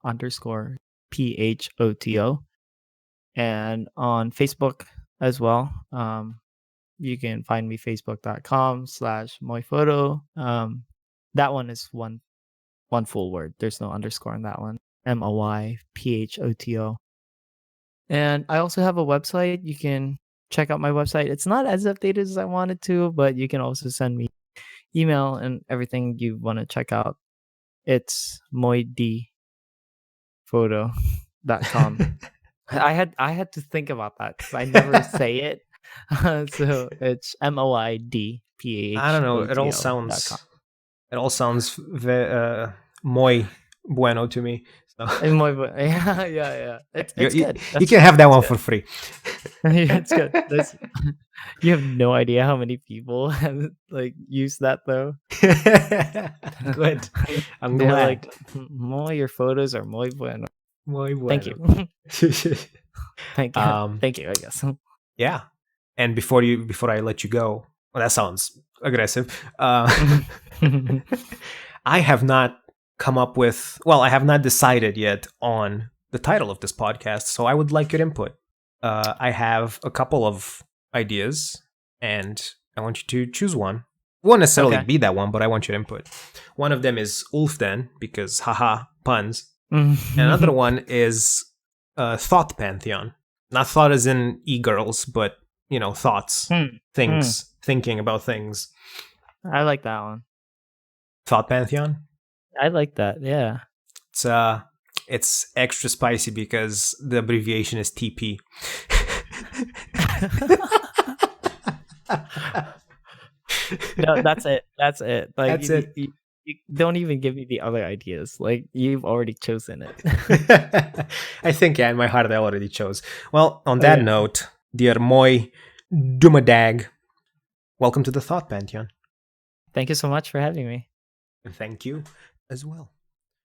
and on Facebook as well. You can find me facebook.com/moyphoto. That one is one full word. There's no underscore in that one. MOYPHOTO. And I also have a website. You can check out my website. It's not as updated as I wanted to, but you can also send me email and everything you want to check out. It's moydphoto.com. I had to think about that because I never say it. So it's MOIDPHOTO.com. I don't know. It all sounds muy bueno to me. So Yeah. It's good. You can have that one for free. It's good. You have no idea how many people have used that though. Good. I'm They're glad. like, Moy, your photos are muy bueno. Muy bueno. Thank you. Thank you. Thank you, I guess. Yeah. And before I let you go, well, that sounds aggressive. I have not I have not decided yet on the title of this podcast, so I would like your input. I have a couple of ideas, and I want you to choose one. It won't necessarily be that one, but I want your input. One of them is Ulfden, because haha, puns. And another one is Thought Pantheon. Not thought as in e-girls, but, thoughts, things, thinking about things. I like that one. Thought Pantheon? I like that, yeah. It's extra spicy because the abbreviation is TP. No, that's it. That's it. That's it. You don't even give me the other ideas. You've already chosen it. I think, in my heart, I already chose. Well, on that note, dear Moy Dumadag, welcome to the Thought Pantheon. Thank you so much for having me. And thank you as well.